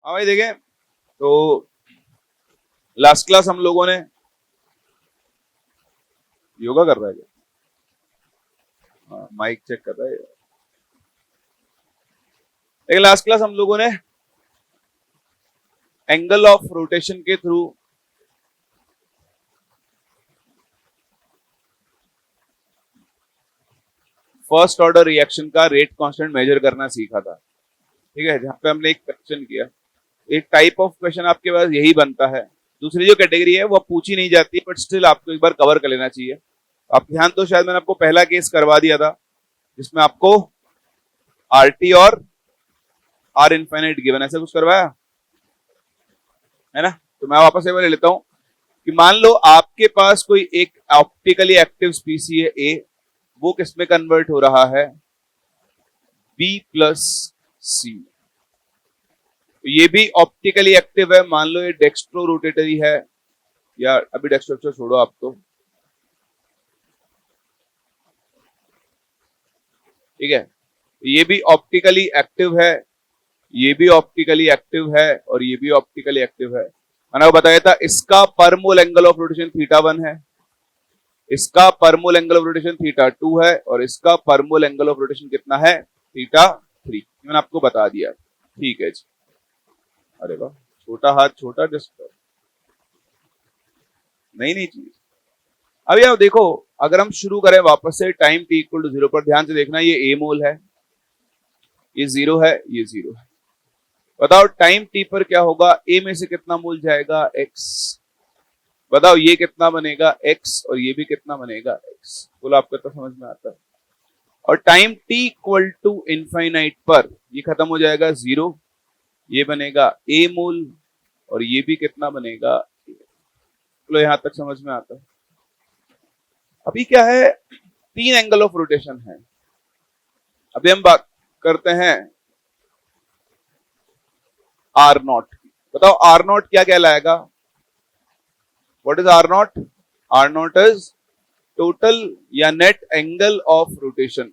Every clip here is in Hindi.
हाँ भाई देखें, तो लास्ट क्लास हम लोगों ने योगा कर रहा है क्या? हाँ, माइक चेक कर रहा है। लेकिन लास्ट क्लास हम लोगों ने एंगल ऑफ रोटेशन के थ्रू फर्स्ट ऑर्डर रिएक्शन का रेट कांस्टेंट मेजर करना सीखा था। ठीक है, जहां पे हमने एक क्वेश्चन किया, एक टाइप ऑफ क्वेश्चन आपके पास यही बनता है। दूसरी जो कैटेगरी है वो पूछी नहीं जाती, बट स्टिल आपको एक बार कवर कर लेना चाहिए। आप ध्यान तो शायद मैंने आपको पहला केस करवा दिया था, जिसमें आपको आरटी और आर इनफाइनाइट गिवन, ऐसा कुछ करवाया है ना। तो मैं वापस एक बार ले लेता हूं कि मान लो आपके पास कोई एक ऑप्टिकली एक्टिव स्पीसी है ए, वो किसमें कन्वर्ट हो रहा है, बी प्लस सी। ये भी ऑप्टिकली एक्टिव है, मान लो ये डेक्स्ट्रो रोटेटरी है, या अभी डेक्स्ट्रो छोड़ो आप, तो ठीक है, ये भी ऑप्टिकली एक्टिव है, ये भी ऑप्टिकली एक्टिव है, और ये भी ऑप्टिकली एक्टिव है। मैंने आपको बताया था इसका पर मोल एंगल ऑफ रोटेशन θ1 है, इसका पर मोल एंगल ऑफ रोटेशन θ2 है, और इसका पर मोल एंगल ऑफ रोटेशन कितना है, θ3। मैंने आपको बता दिया। ठीक है जी। अरे वाह, छोटा हाथ छोटा डिस्क नई नई चीज। अभी आप देखो, अगर हम शुरू करें वापस से टाइम t इक्वल टू 0 पर, ध्यान से देखना, ये a मोल है, ये 0 है, ये 0 है। बताओ टाइम t पर क्या होगा, a में से कितना मोल जाएगा, x। बताओ ये कितना बनेगा, x, और ये भी कितना बनेगा, x। बोलो आपको तो समझ में आता है। और time t equal to infinite पर ये खत्म हो जाएगा 0, ये बनेगा a मोल, और ये भी कितना बनेगा, बोलो यहां तक समझ में आता है। अभी क्या है, 3 एंगल ऑफ रोटेशन है। अभी हम बात करते हैं आर नॉट की। बताओ आर नॉट क्या कहलाएगा, what is R naught? R naught is total या net angle of rotation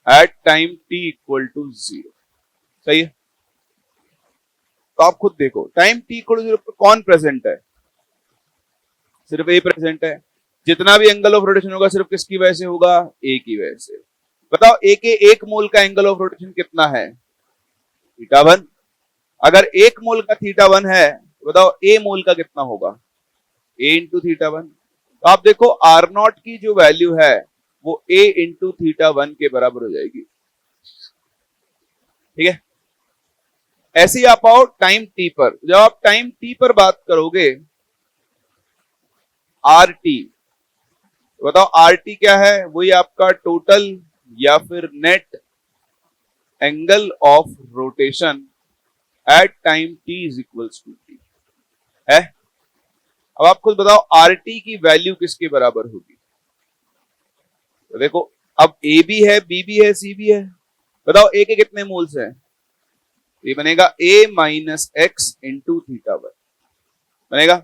at time t equal to 0। सही है। तो आप खुद देखो, टाइम t इक्वल टू 0 पर कौन प्रेजेंट है, सिर्फ ए प्रेजेंट है। जितना भी एंगल ऑफ रोटेशन होगा सिर्फ किसकी वजह से होगा, ए की वजह से। बताओ ए के 1 मोल का एंगल ऑफ रोटेशन कितना है, θ1। अगर 1 मोल का θ1 है, तो बताओ ए मोल का कितना होगा, a इंटू θ1। तो आप देखो आर नॉट की जो वैल्यू है वो a इंटू θ1 के बराबर हो जाएगी। ठीक है, ऐसे ही आप आओ टाइम t पर। जब आप टाइम t पर बात करोगे आर टी, बताओ आर टी क्या है, वही आपका टोटल या फिर net angle of rotation at time t is equals to t है। अब आप खुद बताओ आर टी की वैल्यू किसके बराबर होगी। तो देखो, अब ए भी है, बी भी है, सी भी है। बताओ ए के कितने मोल्स हैं, ये बनेगा a माइनस एक्स इंटू θ1 बनेगा,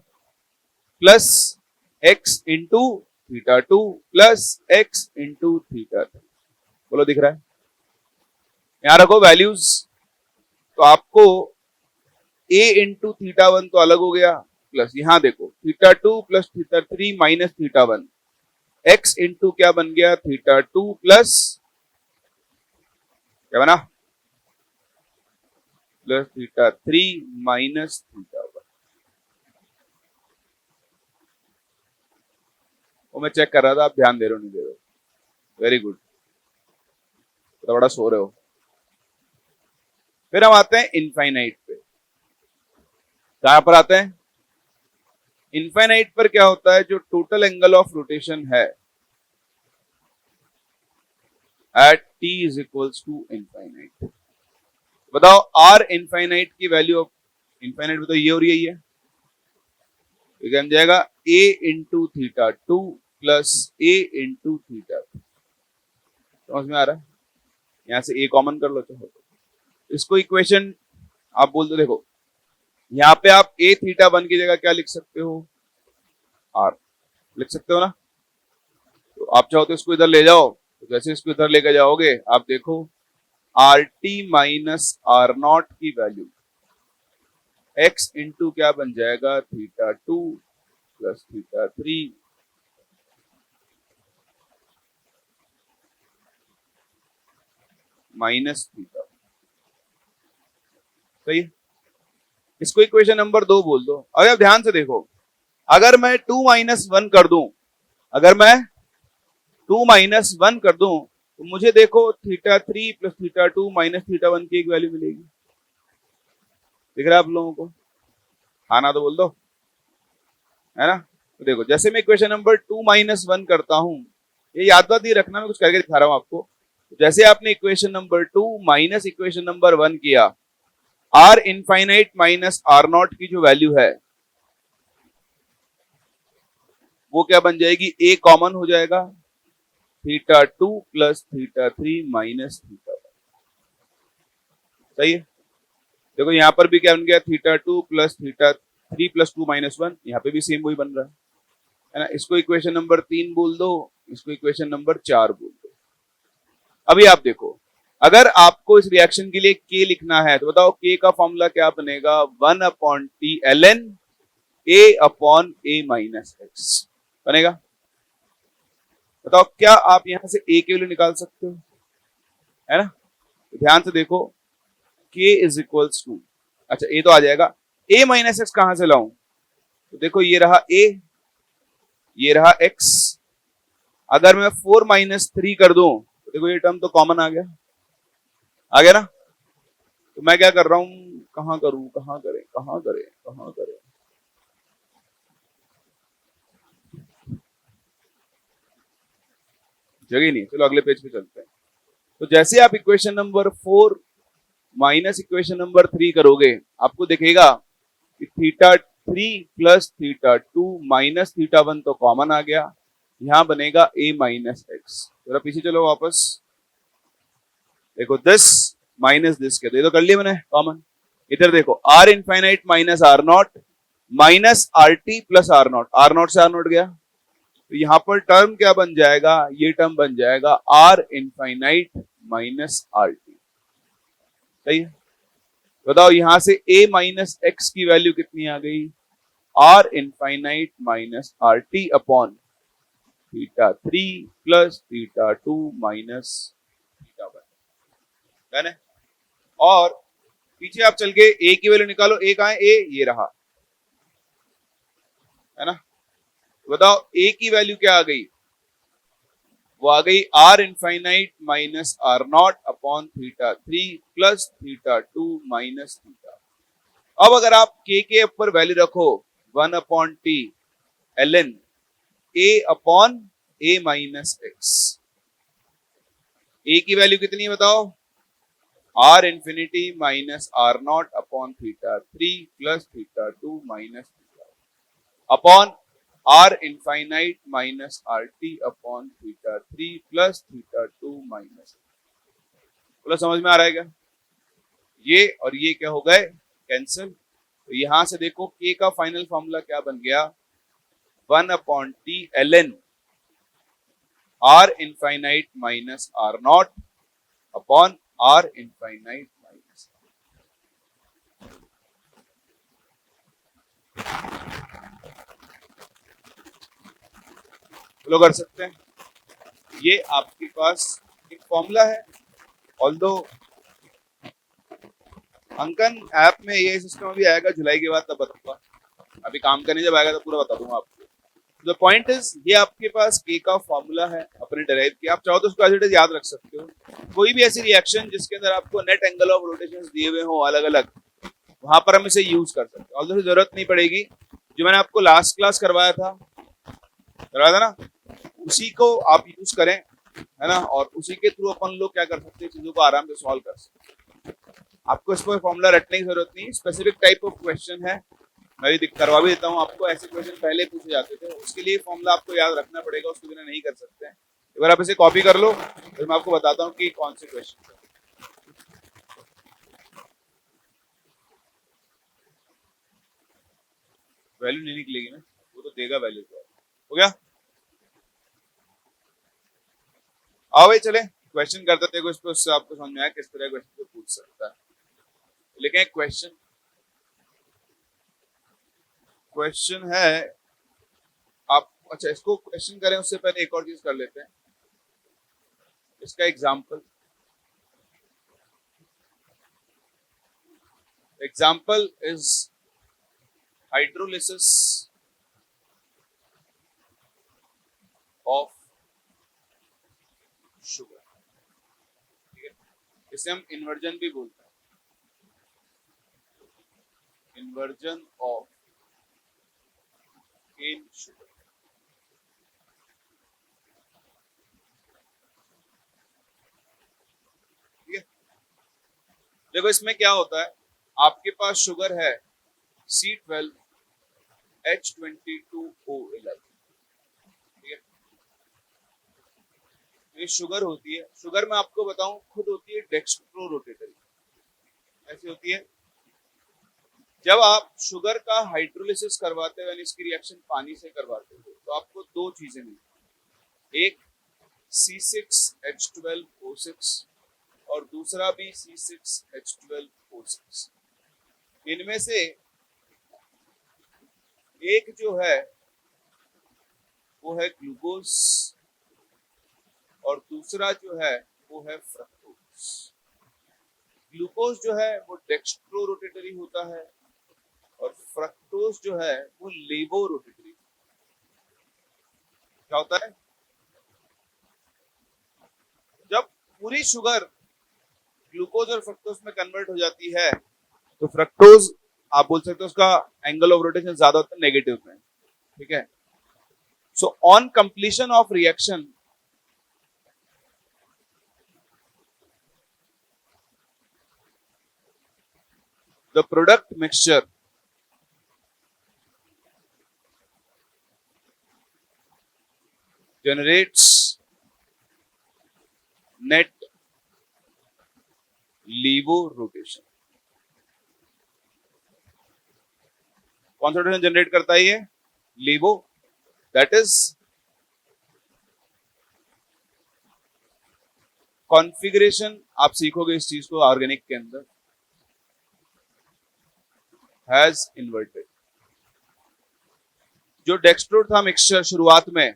plus x into θ2 plus x into θ3। बोलो दिख रहा है, यहां रखो वैल्यूज। तो आपको a इंटू θ1 तो अलग हो गया, प्लस यहां देखो θ2 प्लस θ3 माइनस θ1, x इंटू क्या बन गया, θ2 प्लस क्या बना, प्लस θ3 माइनस θ1। वो मैं चेक कर रहा था, आप ध्यान दे रहे हो नहीं दे रहे हो, वेरी गुड, तो बड़ा सो रहे हो। फिर हम आते हैं इनफाइनाइट पे। कहां पर आते हैं, इनफाइनाइट पर क्या होता है, जो टोटल एंगल ऑफ रोटेशन है at t is equals to infinite. बताओ आर इनफाइनाइट की वैल्यू ऑफ इनफाइनाइट, बताओ ये हो रही है, ये तो क्या जाएगा, a into θ2 plus a into θ3। समझ में आ रहा है, यहां से a कॉमन कर लो चाहो तो। इसको इक्वेशन आप बोल दो, देखो यहां पे आप a θ1 की जगह क्या लिख सकते हो, r लिख सकते हो ना। तो आप चाहो तो इसको इधर ले जाओ, तो जैसे इसको इधर लेकर जाओगे आप देखो R T minus R naught की वैल्यू x इंटू क्या बन जाएगा, theta 2 plus theta 3 minus theta. सही है, इसको इक्वेशन नंबर 2 बोल दो। अगर ध्यान से देखो, अगर मैं 2 माइनस 1 कर दूं, अगर मैं 2 माइनस 1 कर दूं तो मुझे देखो theta 3 plus theta 2 minus theta 1 की एक वैल्यू मिलेगी। दिख रहा है आप लोगों को? हाँ ना तो बोल दो, है ना। तो देखो, जैसे मैं इक्वेशन नंबर 2 माइनस 1 करता हूं, ये याद बात नहीं रखना, मैं कुछ करके दिखा रहा हूं आपको। जैसे आपने equation number 2 minus equation number 1 किया, R infinite minus R naught की जो वैल्यू है वो क्या बन जाएगी, ए कॉमन हो जाएगा, theta 2 plus theta 3 minus theta 1। सही है, देखो यहां पर भी क्या बन गया, theta 2 plus theta 3 plus 2 minus 1, यहाँ पे भी सेम वही बन रहा है ना। इसको इक्वेशन नंबर 3 बोल दो, इसको इक्वेशन नंबर 4 बोल दो। अभी आप देखो, अगर आपको इस रिएक्शन के लिए के लिखना है तो बताओ के का फॉर्मूला क्या बनेगा, 1 upon T L N A upon A minus X बनेगा। बताओ क्या आप यहां से ए की वैल्यू निकाल सकते हो, है ना। तो ध्यान से देखो, k इज इक्वल्स टू, अच्छा ए तो आ जाएगा, a माइनस एक्स कहां से लाऊं, तो देखो ये रहा a, ये रहा x। अगर मैं 4 माइनस 3 कर दूं तो देखो ये टर्म तो कॉमन आ गया, आ गया ना। तो मैं क्या कर रहा हूं, कहां करूं, कहां करें, कहां करें, कहां करें, जगह नहीं, चलो अगले पेज पे चलते हैं। तो जैसे आप equation number 4 minus equation number 3 करोगे, आपको दिखेगा कि theta 3 plus theta 2 minus theta 1 तो कॉमन आ गया, यहां बनेगा a माइनस एक्स। जरा पीछे चलो वापस, देखो दिस माइनस दिस के तो कर लिया मैंने कॉमन। इधर देखो R infinite minus R naught minus R T plus R naught से आर नॉट गया, तो यहां पर टर्म क्या बन जाएगा, ये टर्म बन जाएगा R infinite minus R T. सही है, बताओ यहां से a माइनस एक्स की वैल्यू कितनी आ गई, R infinite minus R T upon theta 3 plus theta 2 minus theta 1। Done है। और पीछे आप चल के a की वैल्यू निकालो, a कहां है, a ये रहा, है ना। बताओ a की वैल्यू क्या आ गई, वो आ गई R infinite minus R naught upon theta 3 plus theta 2 minus theta. अब अगर आप के ऊपर वैल्यू रखो 1 upon T L N A upon A minus X, A की वैल्यू कितनी है बताओ, R infinity minus R naught upon theta 3 plus theta 2 minus theta upon R infinite minus R T upon theta 3 plus theta 2 minus. बोलो समझ में आ रहा है क्या, ये और ये क्या हो गए, कैंसिल। तो यहां से देखो के का फाइनल फॉर्मूला क्या बन गया, 1 upon T L N R infinite minus R naught upon R infinite minus. चलो कर सकते हैं, ये आपके पास एक फॉर्मूला है। ऑल्दो अंकन ऐप में ये सिस्टम अभी आएगा जुलाई के बाद, तब बताऊंगा, अभी काम करने जब आएगा तो पूरा बता दूंगा आपको। द पॉइंट इज, ये आपके पास के का फॉर्मूला है अपने डेराइव की, आप चाहो तो उसको एज इट इज याद रख सकते हो। कोई भी ऐसी रिएक्शन जिसके अंदर आपको नेट एंगल ऑफ रोटेशन दिए हुए हो अलग अलग, वहां पर हम इसे यूज कर सकते हैं। ऑल्दो जरूरत नहीं पड़ेगी, जो मैंने आपको लास्ट क्लास करवाया था ना, उसी को आप यूज करें, है ना, और उसी के थ्रू अपन लोग क्या कर सकते हैं, चीजों को आराम से सॉल्व कर सकते हैं। आपको इसको फॉर्मूला रटने की जरूरत नहीं, स्पेसिफिक टाइप ऑफ क्वेश्चन है, मैं भी करवा भी देता हूँ आपको। ऐसे क्वेश्चन पहले पूछे जाते थे, उसके लिए फॉर्मूला आपको याद रखना पड़ेगा, उसके बिना नहीं कर सकते हैं। एक बार आप इसे कॉपी कर लो, फिर मैं आपको बताता हूँ कि कौन से क्वेश्चन है। वैल्यू नहीं निकलेगी ना, वो तो देगा वैल्यू। हो गया, आओ भाई चले। क्वेश्चन करता थे कुछ, तो उससे आपको समझ में आया किस तरह क्वेश्चन को पूछ सकता है। लेकिन एक क्वेश्चन है आप, अच्छा इसको क्वेश्चन करें उससे पहले एक और चीज कर लेते हैं। इसका example is hydrolysis of sugar, ठीक है। इसे हम इन्वर्जन भी बोलते हैं, इन्वर्जन ऑफ केन शुगर। ठीक है, देखो इसमें क्या होता है, आपके पास शुगर है C12H22O11, ठीक है। ये शुगर होती है, शुगर में आपको बताऊं खुद होती है डेक्स्ट्रो रोटेटरी। ऐसी होती है, जब आप शुगर का हाइड्रोलिसिस करवाते हो यानी इसकी रिएक्शन पानी से करवाते हो तो आपको दो चीजें मिलती, एक C6H12O6 और दूसरा भी C6H12O6। इनमें से एक जो है वो है ग्लूकोज और दूसरा जो है वो है फ्रक्टोज। ग्लूकोज जो है वो डेक्स्ट्रो रोटेटरी होता है और फ्रक्टोज जो है वो लेवो रोटेटरी। क्या होता है, जब पूरी शुगर ग्लूकोज और फ्रक्टोज में कन्वर्ट हो जाती है तो फ्रक्टोज आप बोल सकते हो उसका एंगल ऑफ रोटेशन ज्यादा होता है नेगेटिव में, ठीक है। So on completion of reaction the product mixture generates net levo rotation। कौन सा रोटेशन जनरेट करता है ये, लीवो, दैट इज कॉन्फ़िगरेशन। आप सीखोगे इस चीज को ऑर्गेनिक के अंदर, हैज इन्वर्टेड। जो डेक्स्ट्रो था मिक्सचर शुरुआत में,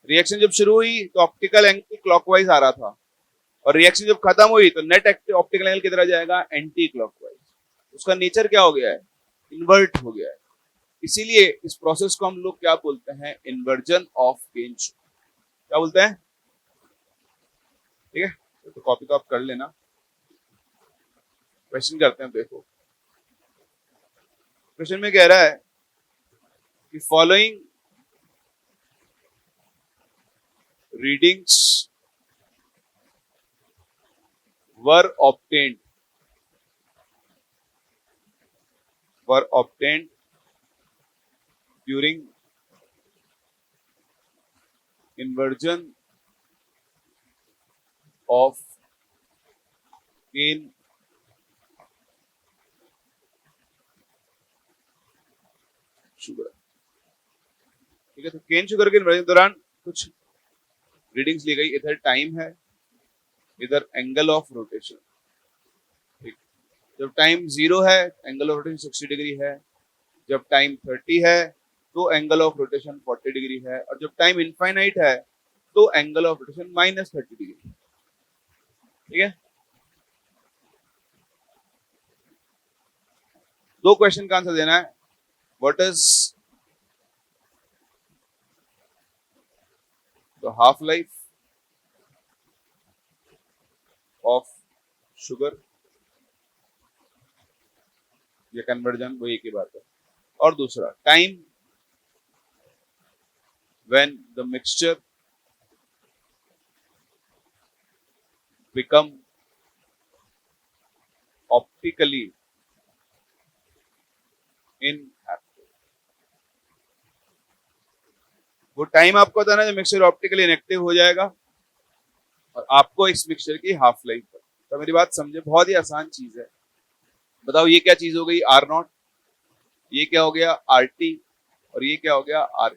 रिएक्शन जब शुरू हुई तो ऑप्टिकल एंगल क्लॉकवाइज आ रहा था और रिएक्शन जब खत्म हुई तो नेट ऑप्टिकल एंगल किधर जाएगा, एंटी क्लॉकवाइज। उसका नेचर क्या हो गया है, इन्वर्ट हो गया है। इसीलिए इस प्रोसेस को हम लोग क्या बोलते हैं, इन्वर्जन ऑफ केन शुगर, क्या बोलते हैं, ठीक है। तो कॉपी तो आप कर लेना, क्वेश्चन करते हैं। देखो क्वेश्चन में कह रहा है कि following readings were obtained during inversion of cane sugar, ठीक है। तो केन शुगर के इन्वर्जन दौरान कुछ रीडिंग्स ली गई, इधर टाइम है, इधर एंगल ऑफ रोटेशन, ठीक। जब टाइम 0 है एंगल ऑफ रोटेशन 60 डिग्री है, जब टाइम 30 है तो एंगल ऑफ रोटेशन 40 डिग्री है, और जब टाइम इनफाइनाइट है तो एंगल ऑफ रोटेशन -30 डिग्री, ठीक है। दो क्वेश्चन का आंसर देना है। What is the half life of sugar, या कन्वर्जन, वो एक ही बात है। और दूसरा time when the mixture become optically inactive। वो टाइम आपको बताना है जब मिक्सचर ऑप्टिकली इनएक्टिव हो जाएगा और आपको इस मिक्सचर की हाफ लाइफ। तो मेरी बात समझे, बहुत ही आसान चीज है। बताओ ये क्या चीज हो गई, R0, ये क्या हो गया RT, और ये क्या हो गया R।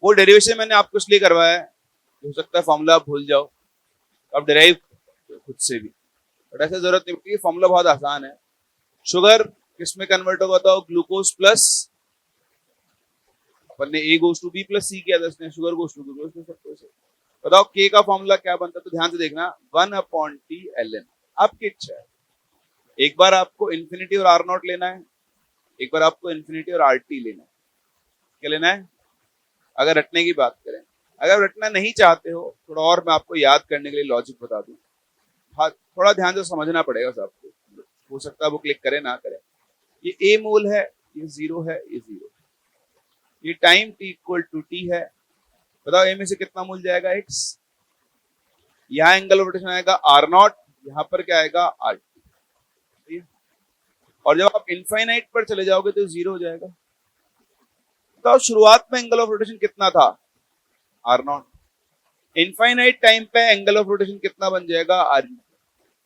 वो डेरिवेशन मैंने आपको इसलिए करवाया है, हो सकता है फॉर्मूला आप भूल जाओ, आप डिराइव खुद से भी, बट ऐसे जरूरत नहीं पड़ती, फॉर्मूला बहुत आसान है। शुगर किस में कन्वर्ट होगा, तो ग्लूकोज प्लस, अपन ने A goes to B plus C किया था, इसने sugar goes to glucose plus sucrose. बताओ K का फॉर्मूला क्या बनता है, तो ध्यान से देखना 1/T ln। आपकी इच्छा है, एक बार आपको इन्फिनिटी और R नॉट लेना है, एक बार आपको इन्फिनिटी और RT लेना है। क्या लेना है? अगर रटने की बात करें, अगर रटना नहीं चाहते हो, थोड़ा और मैं आपको याद करने के लिए लॉजिक बता दूं, हाँ थोड़ा ध्यान से समझना पड़ेगा सबको, हो सकता है वो क्लिक करे ना करे। ये A मोल है, ये 0 है, ये 0, ये time t equal to t है। बताओ A में से कितना मोल जाएगा, x, यहाँ एंगल ऑफ रोटेशन आएगा R नॉट, यहाँ पर क्या आएगा RT, और जब आप इनफाइनाइट पर चले जाओगे तो 0 हो जाएगा। तो शुरुआत में एंगल ऑफ रोटेशन कितना था, R नॉट, इनफाइनाइट टाइम पे एंगल ऑफ रोटेशन कितना बन जाएगा, R।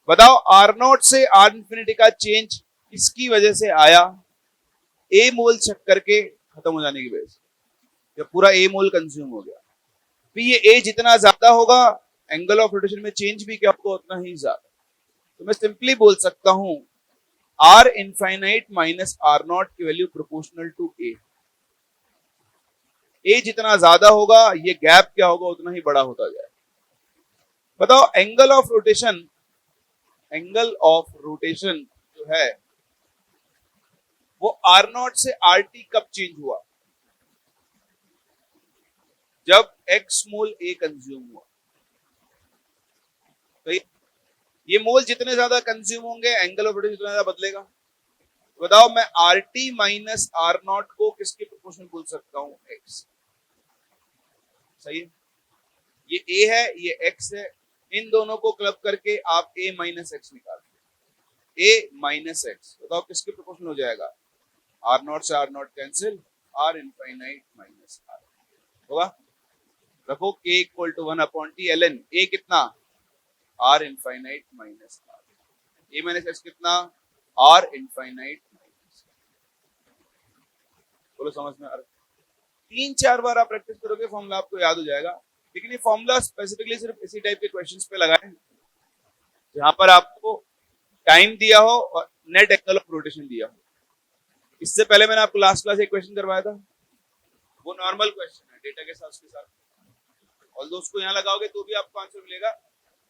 बताओ R नॉट से R इंफिनिटी का चेंज इसकी वजह से आया, A मोल शक्कर के खत्म हो जाने की वजह से, जब पूरा A मोल कंज्यूम हो गया, तो ये A जितना ज्यादा होगा, एंगल ऑफ रोटेशन में चेंज भी क्या होगा, उतना ही ज्यादा। तो मैं सिंपली बोल सकता हूं R infinite minus R naught की value proportional to A। A जितना ज्यादा होगा, ये गैप क्या होगा, उतना ही बड़ा होता जाएगा। बताओ angle of rotation, angle of rotation जो है वो R नॉट से RT कब चेंज हुआ, जब X मोल A कंज्यूम हुआ। तो ये मोल जितने ज्यादा कंज्यूम होंगे, एंगल ऑफ रोटेशन जितना ज्यादा बदलेगा। बताओ मैं RT माइनस R नॉट को किसके प्रोपोर्शनल बोल सकता हूं, X। सही है, ये A है, ये X है, इन दोनों को क्लब करके आप A माइनस एक्स निकाल, A माइनस एक्स, बताओ किसके प्रोपोर्शनल हो जाएगा, R नॉट से R naught cancel, R infinite minus R होगा। रखो K equal to 1/T ln, A कितना, R infinite minus R, A minus X कितना, R इनफाइनाइट माइनस। बोलो समझ में आ रहा है? 3-4 बार आप प्रैक्टिस करोगे, फॉर्मूला आपको याद हो जाएगा। लेकिन ये फॉर्मूला स्पेसिफिकली सिर्फ इसी टाइप के क्वेश्चंस पे लगाएं जहां पर आपको टाइम दिया हो और नेट एंगल ऑफ रोटेशन दिया हो। इससे पहले मैंने आपको लास्ट क्लास एक क्वेश्चन करवाया था, वो नॉर्मल क्वेश्चन है डेटा के साथ, उसके साथ और दोस्तों यहाँ लगाओगे तो भी आपको आंसर मिलेगा,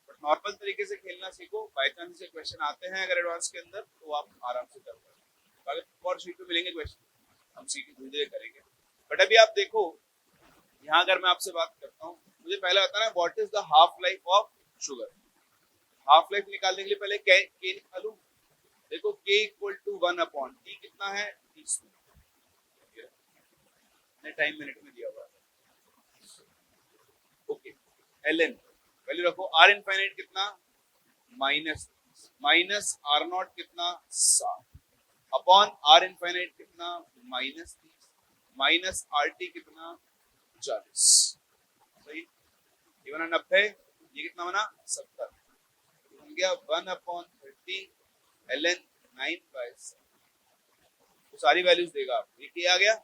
बट नॉर्मल तरीके से खेलना सीखो। बाय चांस से क्वेश्चन आते हैं अगर एडवांस के अंदर, तो आप आराम से कर पाएंगे। अगर और शीट पे मिलेंगे क्वेश्चन, हम सीट धीरे धीरे करेंगे। बट अभी आप देखो, यहाँ अगर मैं आपसे बात करता हूँ, मुझे पहले आता है what is the half life of sugar. Half life निकालने के लिए पहले के निकालू। देखो k इक्वल टू 1/T कितना है, 30 मिनट, टाइम मिनट में दिया हुआ है। ओके, ln वैल्यू रखो, R इनफाइनाइट कितना, माइनस R नॉट कितना 7 अपॉन R इनफाइनाइट कितना -30 माइनस RT कितना 40। सही, ये बना 90, ये कितना बना 70, बन गया 1/30 ln 9/7। तो सारी वैल्यूज देगा आपको, ये क्या आ गया।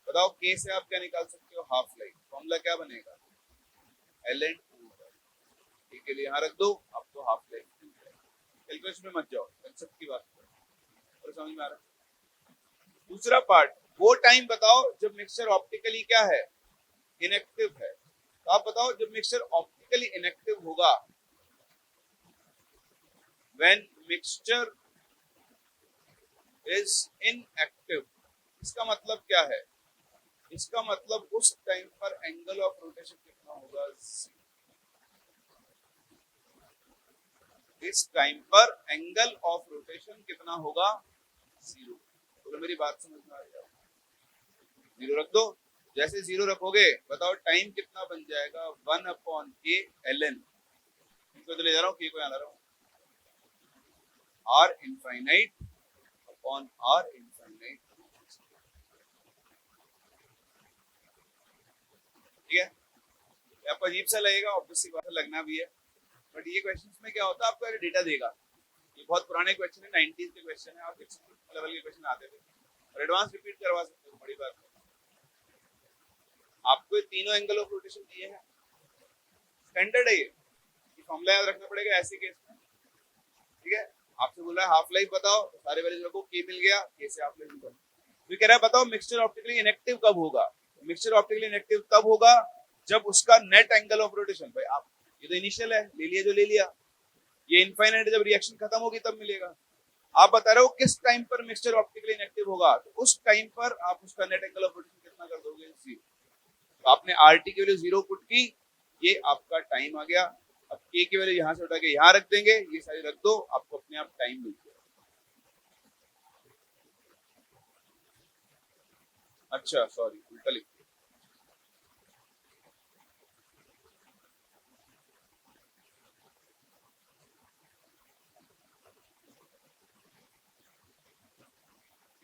बताओ k से आप क्या निकाल सकते हो, हाफ लाइफ, फॉर्मूला क्या बनेगा, ln 2। के लिए यहाँ रख दो, आपको हाफ लाइफ मिल जाएगा। कैलकुलेशन में मत जाओ, कंसेप्ट की बात करो, समझ में आ रहा है। दूसरा पार्ट, वो टाइम बताओ जब मिक्सचर ऑप्टिकली क्या है, इनएक्टिव है। तो आप बताओ जब मिक्सचर ऑप्टिकली इनएक्टिव होगा, व्हेन मिक्सचर इज इनएक्टिव, इसका मतलब क्या है, इसका मतलब उस टाइम पर एंगल ऑफ रोटेशन कितना होगा, इस टाइम पर एंगल ऑफ रोटेशन कितना होगा, 0। तो मेरी बात समझ में आ रही है, 0 रख दो। जैसे 0 रखोगे, बताओ टाइम कितना बन जाएगा, 1/K ln, इनको तो ले जा रहा हूँ, K को यहाँ ला रहा हूँ, R infinite upon R infinite. ठीक है, आपको अजीब सा लगेगा, ऑब्वियसली बात लगना भी है, बट ये क्वेश्चंस में क्या होता है, आपको डेटा देगा। ये बहुत पुराने क्वेश्चन है, 90s के क्वेश्चन है, आप लेवल के क्वेश्चन आते थे और एडवांस रिपीट करवा सकते हो, बड़ी बात है। आपको ये तीनों एंगल ऑफ रोटेशन दिए हैं, स्टैंडर्ड है ये, फॉर्मूला याद रखना पड़ेगा ऐसे केस में, ठीक है। आपसे बोला है हाफ लाइफ बताओ, सारे वैल्यूज रखो, के मिल गया, के से हाफ लाइफ निकालो। तो कह रहा है बताओ मिक्सचर ऑप्टिकली इनएक्टिव कब होगा। मिक्सचर ऑप्टिकली इनएक्टिव तब होगा जब उसका नेट एंगल ऑफ रोटेशन, भाई आप ये तो इनिशियल है, ले लिया जो ले लिया, ये इनफाइनाइट जब रिएक्शन खत्म होगी तब मिलेगा। आप बता रहे हो किस टाइम पर मिक्सचर ऑप्टिकली इनएक्टिव होगा, तो उस टाइम पर आप उसका नेट एंगल ऑफ रोटेशन कितना कर दोगे, 0। तो आपने आरटी की वैल्यू 0 पुट की, ये आपका टाइम आ गया। अब के की वैल्यू यहां से उठा के यहां रख देंगे, ये सारी रख दो, आपको अपने आप टाइम मिल जाएगा। अच्छा सॉरी उल्टा लिख दिया।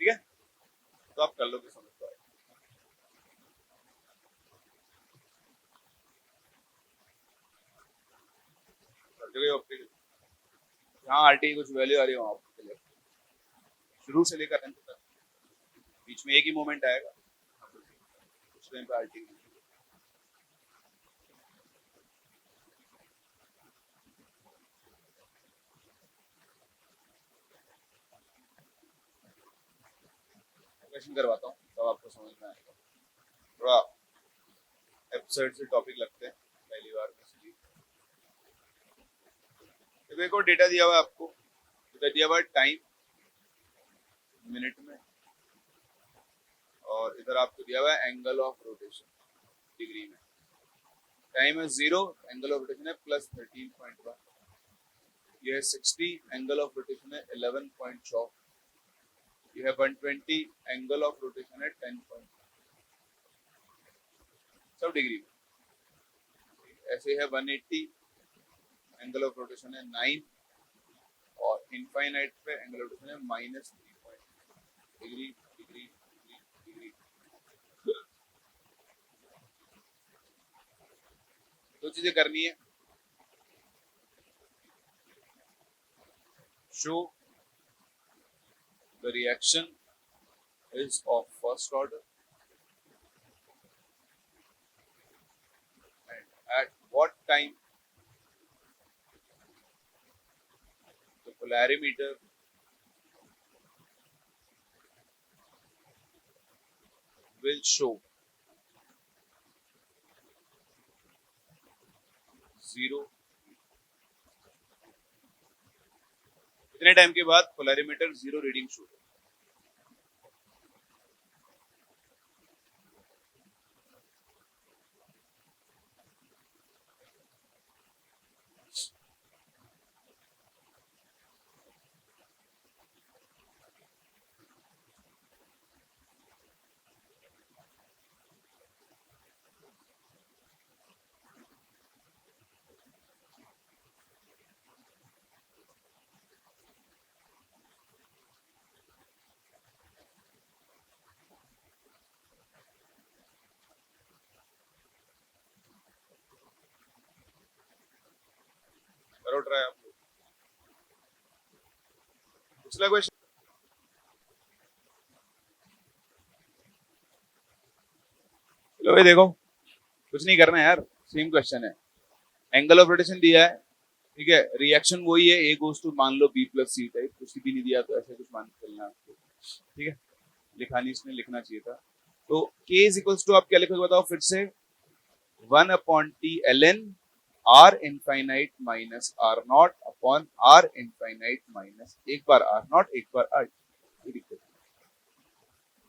ठीक है, तो आप कर लोगे, समझ पाए। यहाँ आरटी कुछ वैल्यू आ रही है वहां पर शुरू से लेकर अंत तक, बीच में एक ही मोमेंट आएगा उस टाइम पे आरटी। क्वेश्चन करवाता हूँ तब आपको समझ में आएगा। थोड़ा एब्सर्ड से टॉपिक लगते हैं पहली बार में, इसलिए देखो डेटा दिया हुआ है आपको, डेटा दिया हुआ है टाइम मिनट में, और इधर आपको दिया हुआ है एंगल ऑफ रोटेशन डिग्री में। टाइम है 0, एंगल ऑफ रोटेशन है +13.1, ये है 60, एंगल ऑफ रोटेशन है 11.4, ये है 120, एंगल ऑफ रोटेशन है 10. सब डिग्री में। ऐसे है 180, एंगल ऑफ रोटेशन है 9, और इनफाइनाइट पे एंगल ऑफ रोटेशन है -3 डिग्री डिग्री डिग्री डिग्री। दो चीजें करनी है, show the reaction is of first order and at what time the polarimeter will show 0। कितने टाइम के बाद पोलैरिमीटर 0 रीडिंग शो करेगा। करो ट्राई आप लोग। पिछला क्वेश्चन, चलो भाई देखो कुछ नहीं करना है यार, सेम क्वेश्चन है, एंगल ऑफ रोटेशन दिया है, ठीक है, रिएक्शन वही है, ए गोज टू मान लो बी प्लस सी टाइप, कुछ भी नहीं दिया तो ऐसे कुछ मान के चलना आपको, ठीक है। लिखा नहीं, इसने लिखना चाहिए था। तो k इज इक्वल्स टू आप क्या लिखोगे बताओ फिर से, 1/t ln r infinite minus r not upon r infinite minus एक बार r नॉट एक बार r।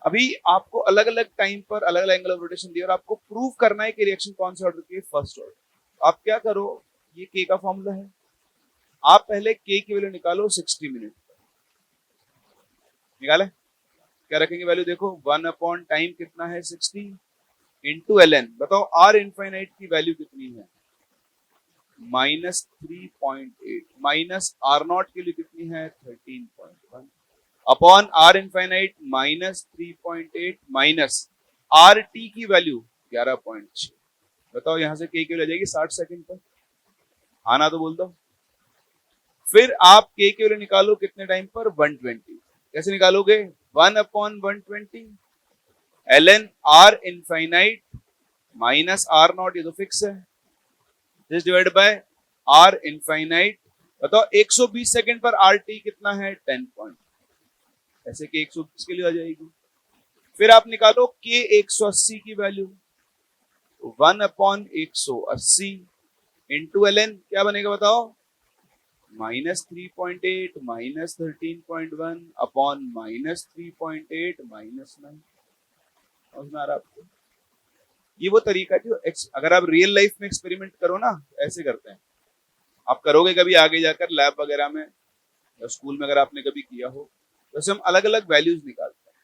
अभी आपको अलग अलग टाइम पर अलग अलग एंगल ऑफ रोटेशन दिया और आपको प्रूव करना है कि रिएक्शन कौन से ऑर्डर की है, फर्स्ट ऑर्डर। आप क्या करो, ये k का फॉर्मूला है, आप पहले k की वैल्यू निकालो 60 मिनट, निकाले, क्या रखेंगे वैल्यू देखो, 1 अपॉन टाइम कितना है 60 इंटू ln, बताओ r इनफाइनाइट की वैल्यू कितनी है -3.8, माइनस r नॉट के लिए कितनी है 13.1 upon r infinite -3.8 minus r t की वैल्यू 11.6। बताओ यहां से k की वैल्यू आ जाएगी 60 सेकंड पर, आना तो बोल दो। फिर आप k की वैल्यू निकालो कितने टाइम पर 120, कैसे निकालोगे 1 upon 120 ln r infinite minus r naught, ये तो फिक्स है, this divide by R infinite, बताओ 120 सेकंड पर आर टी कितना है 10 पॉइंट, ऐसे कि 120 के लिए आ जाएगी। फिर आप निकालो के 180 की वैल्यू, 1/180 इंटू एल एन क्या बनेगा बताओ, -3.8 -13.1 अपॉन -3.8 -9। समझ में आ रहा है आपको? ये वो तरीका जो अगर आप रियल लाइफ में एक्सपेरिमेंट करो ना, ऐसे करते हैं। आप करोगे कभी आगे जाकर लैब वगैरह में या स्कूल में, अगर आपने कभी किया हो, वैसे हम अलग अलग वैल्यूज निकालते हैं।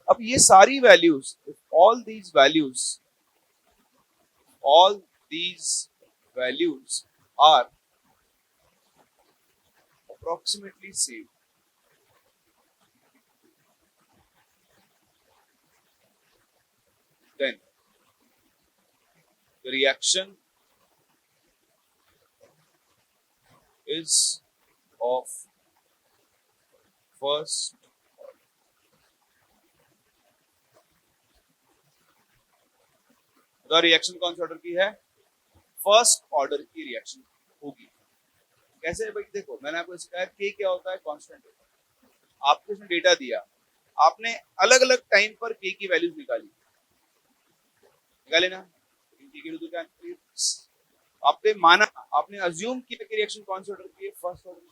अब ये सारी values, all these values, all these values are approximately same, then the reaction is of first order. तो रिएक्शन कौन से ऑर्डर की है, फर्स्ट ऑर्डर की रिएक्शन होगी। कैसे भाई, देखो मैंने आपको सिखाया के क्या होता है, कांस्टेंट होता है। आपको इसमें डेटा दिया, आपने अलग अलग टाइम पर के की वैल्यूज निकाली ना, तो क्या आपने माना, आपने अज्यूम किया कि रिएक्शन कौन से ऑर्डर की है, फर्स्ट ऑर्डर,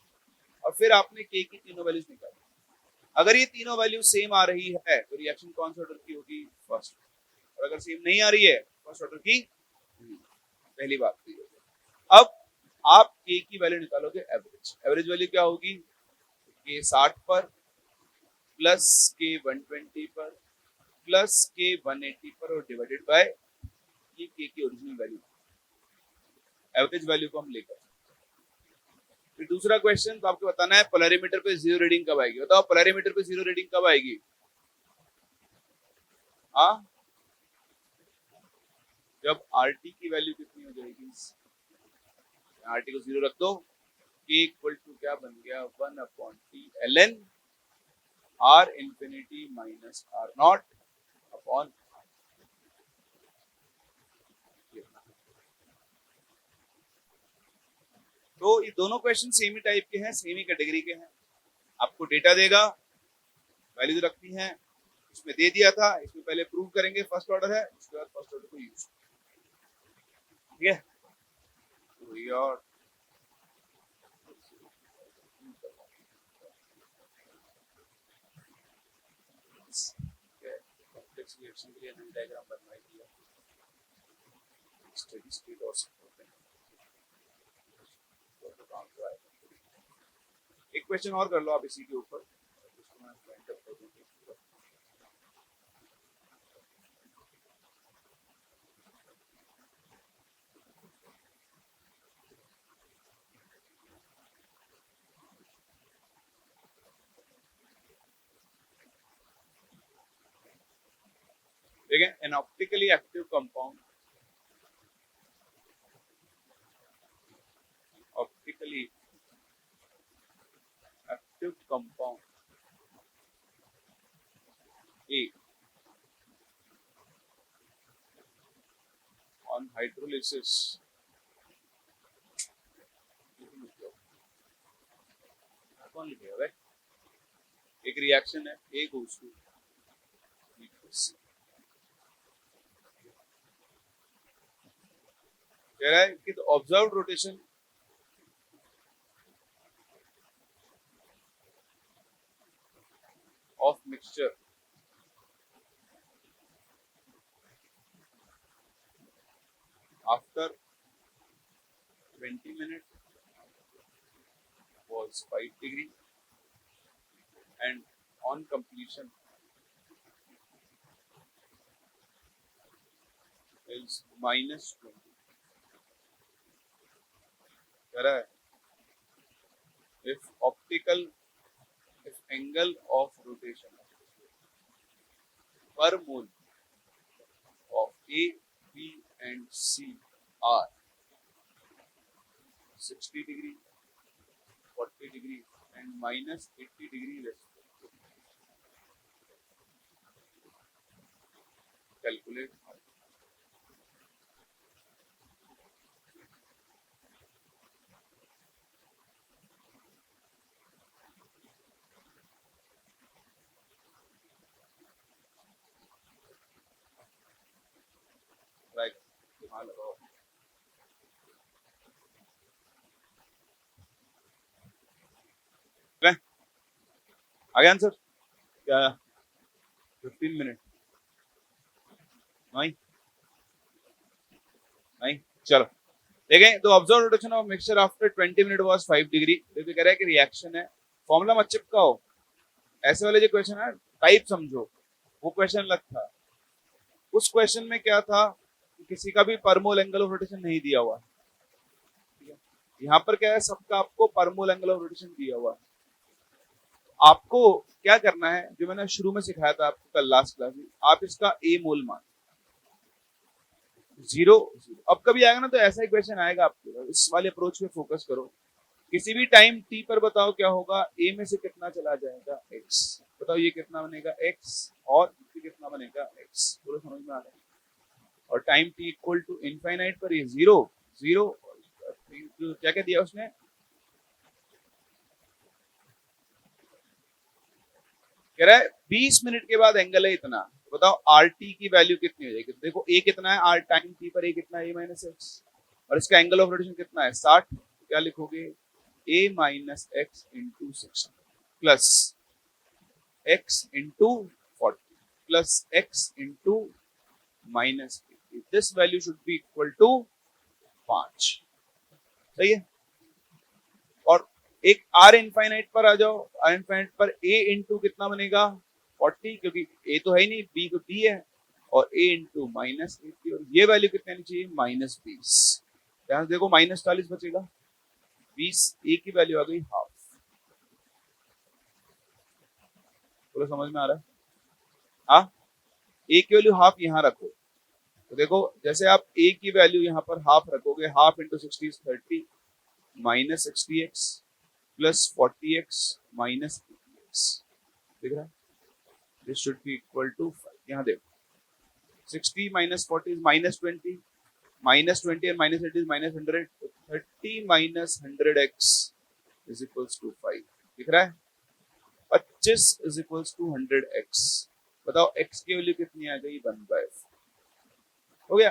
और फिर आपने के की तीनों वैल्यूज निकाली। अगर ये तीनों वैल्यू सेम आ रही है तो रिएक्शन कौन से ऑर्डर की होगी, फर्स्ट। और अगर सेम नहीं आ रही है, फर्स्ट ऑर्डर की। पहली बात तो ये। अब आप के की वैल्यू निकालोगे एवरेज, एवरेज वैल्यू क्या होगी, के 60 पर प्लस के 120 पर प्लस के 180 पर और डिवाइडेड बाय ये के की ओरिजिनल वैल्यू, एवरेज वैल्यू को हम लेकर। फिर दूसरा क्वेश्चन, तो आपको बताना है पोलैरिमीटर पे जीरो रीडिंग कब आएगी। बताओ पोलैरिमीटर पे जीरो रीडिंग कब आएगी, हाँ, जब आरटी की वैल्यू कितनी हो जाएगी, आरटी को जीरो रख दो, के इक्वल टू क्या बन गया, 1/t ln R infinity minus R naught upon. तो ये दोनों क्वेश्चन सेम ही टाइप के हैं, सेम ही कैटेगरी के हैं। आपको डेटा देगा, वैल्यू रखनी है, इसमें दे दिया था, इसमें पहले प्रूव करेंगे फर्स्ट ऑर्डर है, उसके बाद फर्स्ट ऑर्डर को यूज, ठीक है। तो यार कॉम्प्लेक्स रिएक्शन के लिए नई डायग्राम बनवाई दिया, स्टेडी स्टेट और सपोर्ट है। एक क्वेश्चन और कर लो आप इसी के ऊपर, इसको मैं फाइंड अप कर दूंगा। देखिए, an optically active compound, optically active compound A on hydrolysis, कौन लिखेगा भाई, एक रिएक्शन है A goes to B plus C, कह रहा है कि the observed rotation of mixture after 20 minutes was 5 degree and on completion is -20। कह रहा है if angle of rotation per mole of A, B and C are 60 degree, 40 degree and -80 degree respectively, calculate हाँ लगाओ। आगे आंसर क्या? 15 मिनट? नहीं नहीं, चलो देखें। तो observe rotation of mixture after 20 minute was 5 degree. तो कह रहा है कि रिएक्शन है, फॉर्मूला मत चिपकाओ, ऐसे वाले जो क्वेश्चन है टाइप समझो। वो क्वेश्चन अलग था। उस क्वेश्चन में क्या था कि किसी का भी पर मोल एंगल ऑफ रोटेशन नहीं दिया हुआ, ठीक है। यहाँ पर क्या है, सबका आपको पर मोल एंगल ऑफ रोटेशन दिया हुआ है। आपको क्या करना है, जो मैंने शुरू में सिखाया था आपको कल लास्ट क्लास में, आप इसका ए मोल मान 0 अब कभी आएगा ना तो ऐसा ही क्वेश्चन आएगा आपको, इस वाले अप्रोच पे फोकस करो। किसी भी टाइम टी पर बताओ क्या होगा, ए में से कितना चला जाएगा एक्स, बताओ ये कितना बनेगा एक्स और ये कितना बनेगा एक्स, पूरा समझ में आ रहा है। और time T equal to infinite पर ये 0 0 क्या क्या दिया उसने, कह रहा है 20 मिनट के बाद एंगल है इतना। बताओ आर टी की वैल्यू कितनी हो जाएगी। देखो ए कितना है, आर टाइम टी पर ए कितना है, ए माइनस एक्स, और इसका एंगल ऑफ रोटेशन कितना है 60। क्या लिखोगे, A minus X into 60 plus X into 40 plus X into minus, this value should be equal to 5। सही है। और एक आर इनफाइनाइट पर आ जाओ, आर इनफाइनाइट पर ए इंटू कितना बनेगा 40, क्योंकि ए तो है ही नहीं, बी तो टी है, और ए इंटू माइनस 80, और ये वैल्यू कितनी आनी चाहिए -20। यहां देखो -40 बचेगा, 20 ए की वैल्यू आ गई हाफ। पूरा समझ में आ रहा है? हाँ, ए की वैल्यू हाफ यहाँ रखो। तो देखो जैसे आप ए की वैल्यू यहाँ पर हाफ रखोगे, half into 60 is 30 minus 60x plus 40x minus 80x, दिख रहा है? This should be equal to 5। यहाँ देखो 60 minus 40 is -20, -20 and -80 is -100, 30 minus 100x is equals to 5, दिख रहा है? 25 इज इक्वल्स टू 100x। बताओ x की वैल्यू कितनी आ गई 1/4। हो गया,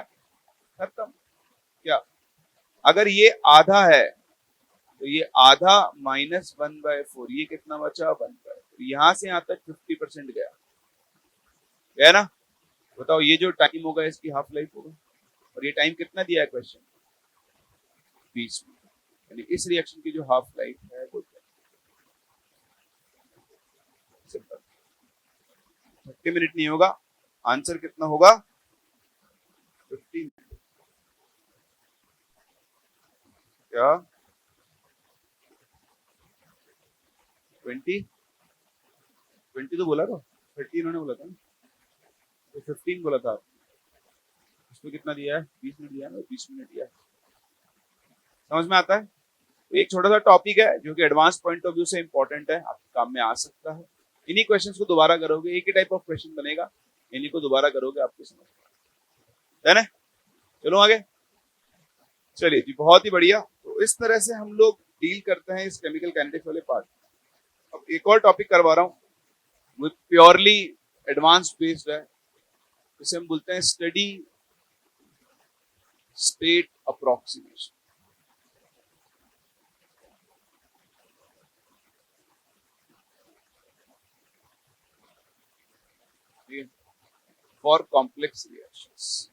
खत्म। क्या, अगर ये आधा है तो ये आधा -1/4, ये कितना बचा 1/4। यहां से यहां तक 50% गया, गया ना? बताओ ये जो टाइम होगा इसकी हाफ लाइफ होगा, और ये टाइम कितना दिया है क्वेश्चन, 20 मिनट। यानी इस रिएक्शन की जो हाफ लाइफ है वो सिंपल 30 मिनट नहीं होगा। आंसर कितना होगा 15 मिनट। क्या 20 तो बोला था, 30 इन्होंने बोला था ना, तो 15 बोला था। उसमें कितना दिया है, 20 मिनट दिया है ना, 20 मिनट दिया है। समझ में आता है? एक छोटा सा टॉपिक है जो कि एडवांस पॉइंट ऑफ व्यू से इंपॉर्टेंट है, आपके काम में आ सकता है। इन्हीं क्वेश्चंस को दोबारा करोगे, एक ही टाइप ऑफ क्वेश्चन बनेगा, इन्हीं को दोबारा करोगे आपको समझ है ना। चलो आगे, चलिए जी, बहुत ही बढ़िया। तो इस तरह से हम लोग डील करते हैं इस केमिकल काइनेटिक्स वाले पार्ट। अब एक और टॉपिक करवा रहा हूँ, वो प्योरली एडवांस बेस्ड है, जिसे हम बोलते हैं steady state approximation. For complex reactions.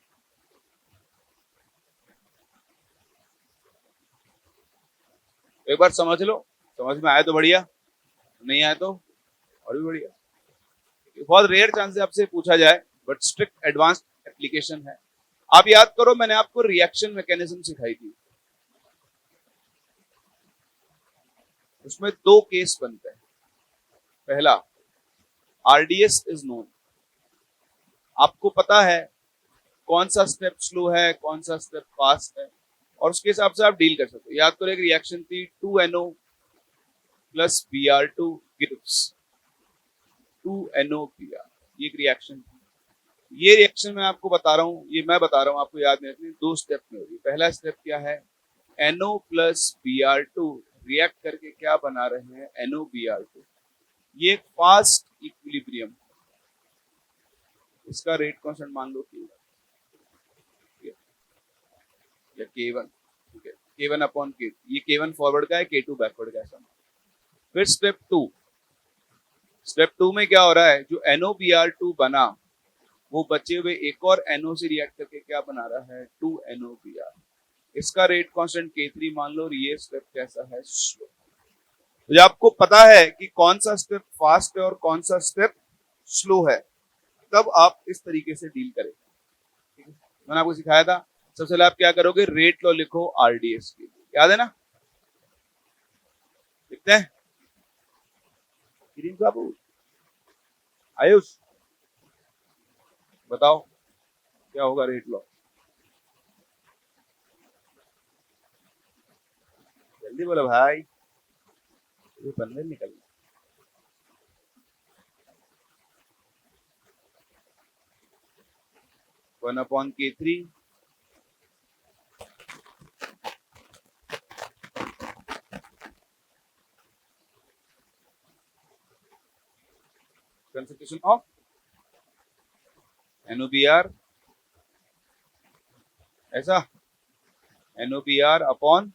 एक बार समझ लो, समझ में आया तो बढ़िया, नहीं आया तो और भी बढ़िया। बहुत रेयर चांस है आपसे पूछा जाए, बट स्ट्रिक्ट एडवांस एप्लीकेशन है। आप याद करो, मैंने आपको रिएक्शन मैकेनिज्म सिखाई थी, उसमें 2 केस बनते हैं। पहला, आरडीएस इज नोन, आपको पता है कौन सा स्टेप स्लो है कौन सा स्टेप फास्ट है, और उसके हिसाब से आप डील कर सकते हो। याद करो एक रिएक्शन थी 2NO plus Br2 gives 2NO-Br, ये एक रिएक्शन थी। ये रिएक्शन मैं आपको बता रहा हूँ, ये मैं बता रहा हूँ आपको याद नहीं रखनी, 2 स्टेप में होगी। पहला स्टेप क्या है, NO प्लस Br2 रिएक्ट करके क्या बना रहे हैं, NO-Br2। ये फास्ट इक्विलिब्रियम, इसका रेट कांस्टेंट मान लो कि या K1, ठीक है, K1 अपॉन K2, ये K1 फॉरवर्ड का है, K2 बैकवर्ड का है। फिर स्टेप 2 में क्या हो रहा है, जो NOBr2 बना वो बचे हुए एक और NO से रिएक्ट करके क्या बना रहा है, 2NOBr। इसका रेट कांस्टेंट K3 मान लो, और ये स्टेप कैसा है, स्लो। तो जब आपको पता है कि कौन सा स्टेप फास्ट है और कौन सा स्टेप स्लो है, तब आप इस तरीके से डील करें। ठीक है, मैंने आपको सिखाया था। सबसे पहले आप क्या करोगे, रेट लॉ लिखो RDS के लिए, याद है ना, लिखते हैं। किरीम बाबू, आयुष बताओ क्या होगा रेट लॉ, जल्दी बोलो भाई, ये बंदे निकल। 1/K3 concentration of NOBr, ऐसा NOBr अपॉन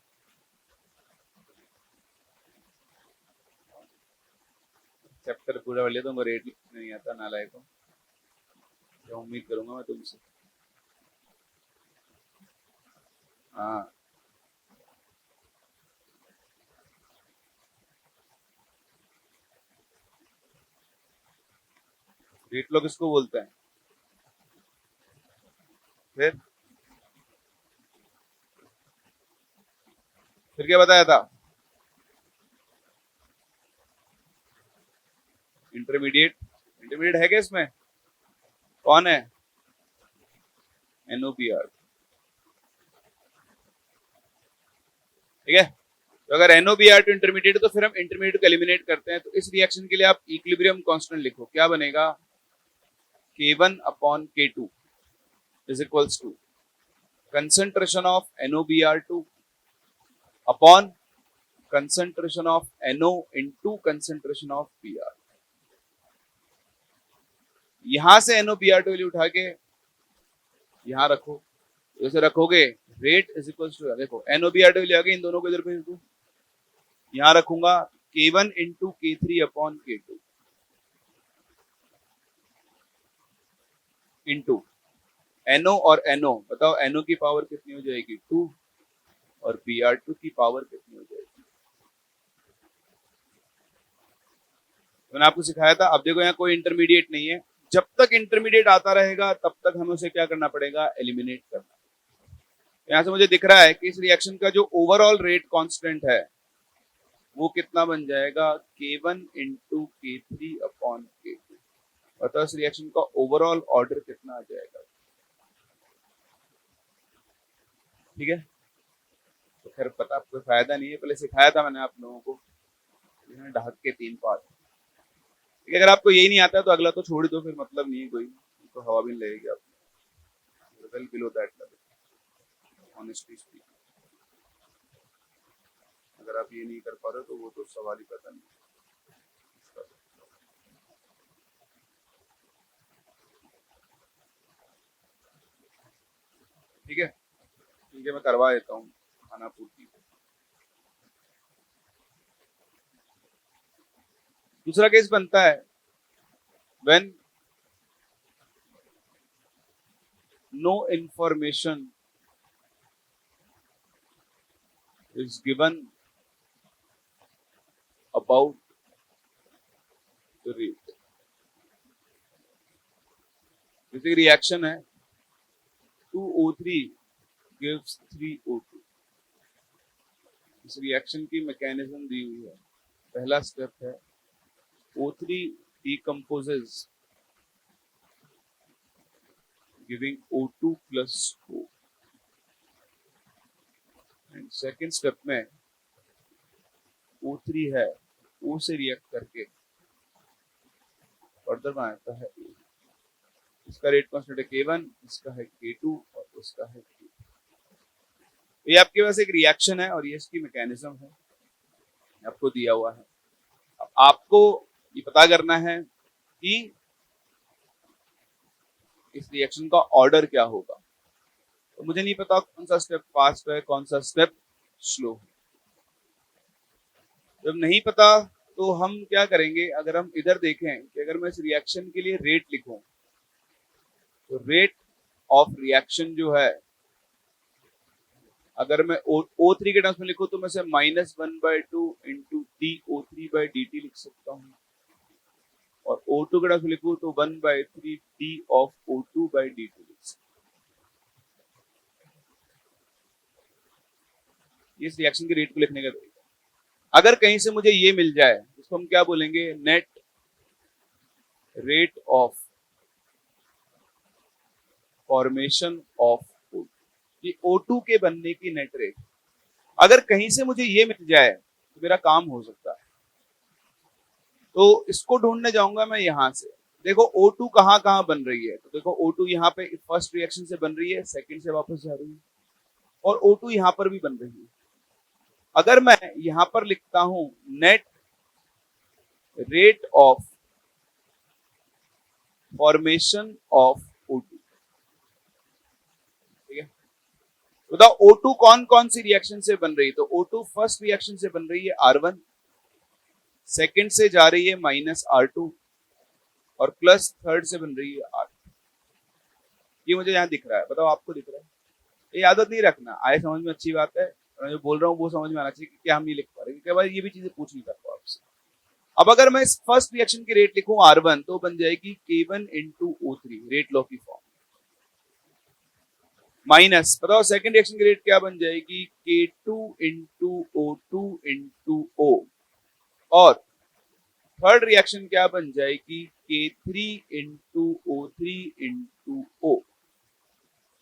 चैप्टर पूरा पढ़ लिया, तुमको रेट लिखने नहीं आता नालायक को, क्या उम्मीद करूंगा मैं तुमसे। हाँ, रेट लॉ किसको बोलते हैं, फिर क्या बताया था, इंटरमीडिएट है क्या इसमें, कौन है, NOBr, ठीक है। तो अगर NOBr टू इंटरमीडिएट है तो फिर हम इंटरमीडिएट को एलिमिनेट करते हैं। तो इस रिएक्शन के लिए आप इक्विलिब्रियम कांस्टेंट लिखो, क्या बनेगा, K1 upon K2 is equals to concentration of NOBr2 upon concentration of NO into concentration of Br। यहां से NOBr2 वैल्यू उठा के यहां रखो, जैसे रखोगे रेट इज इक्वल्स टू, देखो NOBr2 वैल्यू आ गई, इन दोनों को इधर भेज दो, यहां रखूंगा K1 into K3 upon K2 into NO और NO, बताओ NO की पावर कितनी हो जाएगी, 2, और Br2 की पावर कितनी हो जाएगी। मैंने आपको सिखाया था। अब देखो यहाँ कोई इंटरमीडिएट नहीं है, जब तक इंटरमीडिएट आता रहेगा तब तक हमें उसे क्या करना पड़ेगा, एलिमिनेट करना। यहां से मुझे दिख रहा है कि इस रिएक्शन का जो ओवरऑल रेट कांस्टेंट है वो कितना बन जाएगा, K1 into K3 upon K2। बताओ इस रिएक्शन का ओवरऑल ऑर्डर कितना आ जाएगा, ठीक है। तो खैर पता आपको फायदा नहीं है, पहले सिखाया था मैंने आप लोगों को, ढक के 3 पार्ट। ठीक है, अगर आपको यही नहीं आता तो अगला तो छोड़ दो, फिर मतलब नहीं है कोई, तो हवा भी नहीं लगेगी आपको, well below that level honestly speaking. अगर आप ये नहीं कर पा रहे हो तो वो तो सवाल ही पता नहीं। ठीक है, मैं करवा देता हूँ खाना पूर्ति। दूसरा केस बनता है when no information is given about the rate। जैसे रिएक्शन है 2O3 gives 3O2। इस रिएक्शन की मैकेनिज्म दी हुई है। पहला स्टेप है O3 decomposes giving O2 plus O, and second step में O3 है O से रिएक्ट करके फर्दर बनाता है A। इसका रेट कांस्टेंट है K1, इसका है K2 और उसका है K। ये आपके पास एक रिएक्शन है और ये इसकी मैकेनिज्म है, आपको दिया हुआ है। अब आपको ये पता करना है कि इस रिएक्शन का ऑर्डर क्या होगा। तो मुझे नहीं पता कौन सा स्टेप फास्ट है, कौन सा स्टेप स्लो है। जब नहीं पता तो हम क्या करेंगे, अगर हम इधर देखें कि अगर मैं इस रिएक्शन के लिए रेट लिखूं, तो रेट ऑफ रिएक्शन जो है, अगर मैं O3 के टर्म्स में लिखूं तो मैं से -1/2 इंटू DO3/dt लिख सकता हूं, और O2 के टर्म्स में लिखूं तो 1/3 D ऑफ O2/dt लिख सकता हूं। इस रिएक्शन के रेट को लिखने का तरीका। अगर कहीं से मुझे ये मिल जाए, इसको हम क्या बोलेंगे, net rate of formation of O2, ये O2 के बनने की नेट रेट। अगर कहीं से मुझे ये मिल जाए तो मेरा काम हो सकता है। तो इसको ढूंढने जाऊंगा मैं यहां से। देखो O2 कहां कहां बन रही है, तो देखो O2 यहाँ पे फर्स्ट रिएक्शन से बन रही है, सेकंड से वापस जा रही है, और O2 यहाँ पर भी बन रही है। अगर मैं यहां पर लिखता हूं net rate of formation of O2, ठीक है, बताओ O2 कौन कौन सी रिएक्शन से बन रही है। तो O2 फर्स्ट रिएक्शन से बन रही है R1, सेकंड से जा रही है -R2, और प्लस थर्ड से बन रही है R। ये मुझे यहाँ दिख रहा है, बताओ आपको दिख रहा है? ये आदत नहीं रखना, आए समझ में अच्छी बात है, मैं जो बोल रहा हूँ वो समझ में आना चाहिए कि क्या हम नहीं लिख पा रहे, क्योंकि भाई ये भी चीजें पूछ नहीं करता आपसे। अब अगर मैं इस फर्स्ट रिएक्शन की रेट लिखूं R1, तो बन जाएगी K1 into O3, rate law की फॉर्म, माइनस बताओ सेकंड रिएक्शन की रेट क्या बन जाएगी, K2 into O2 into O, और थर्ड रिएक्शन क्या बन जाएगी, K3 into O3 into O।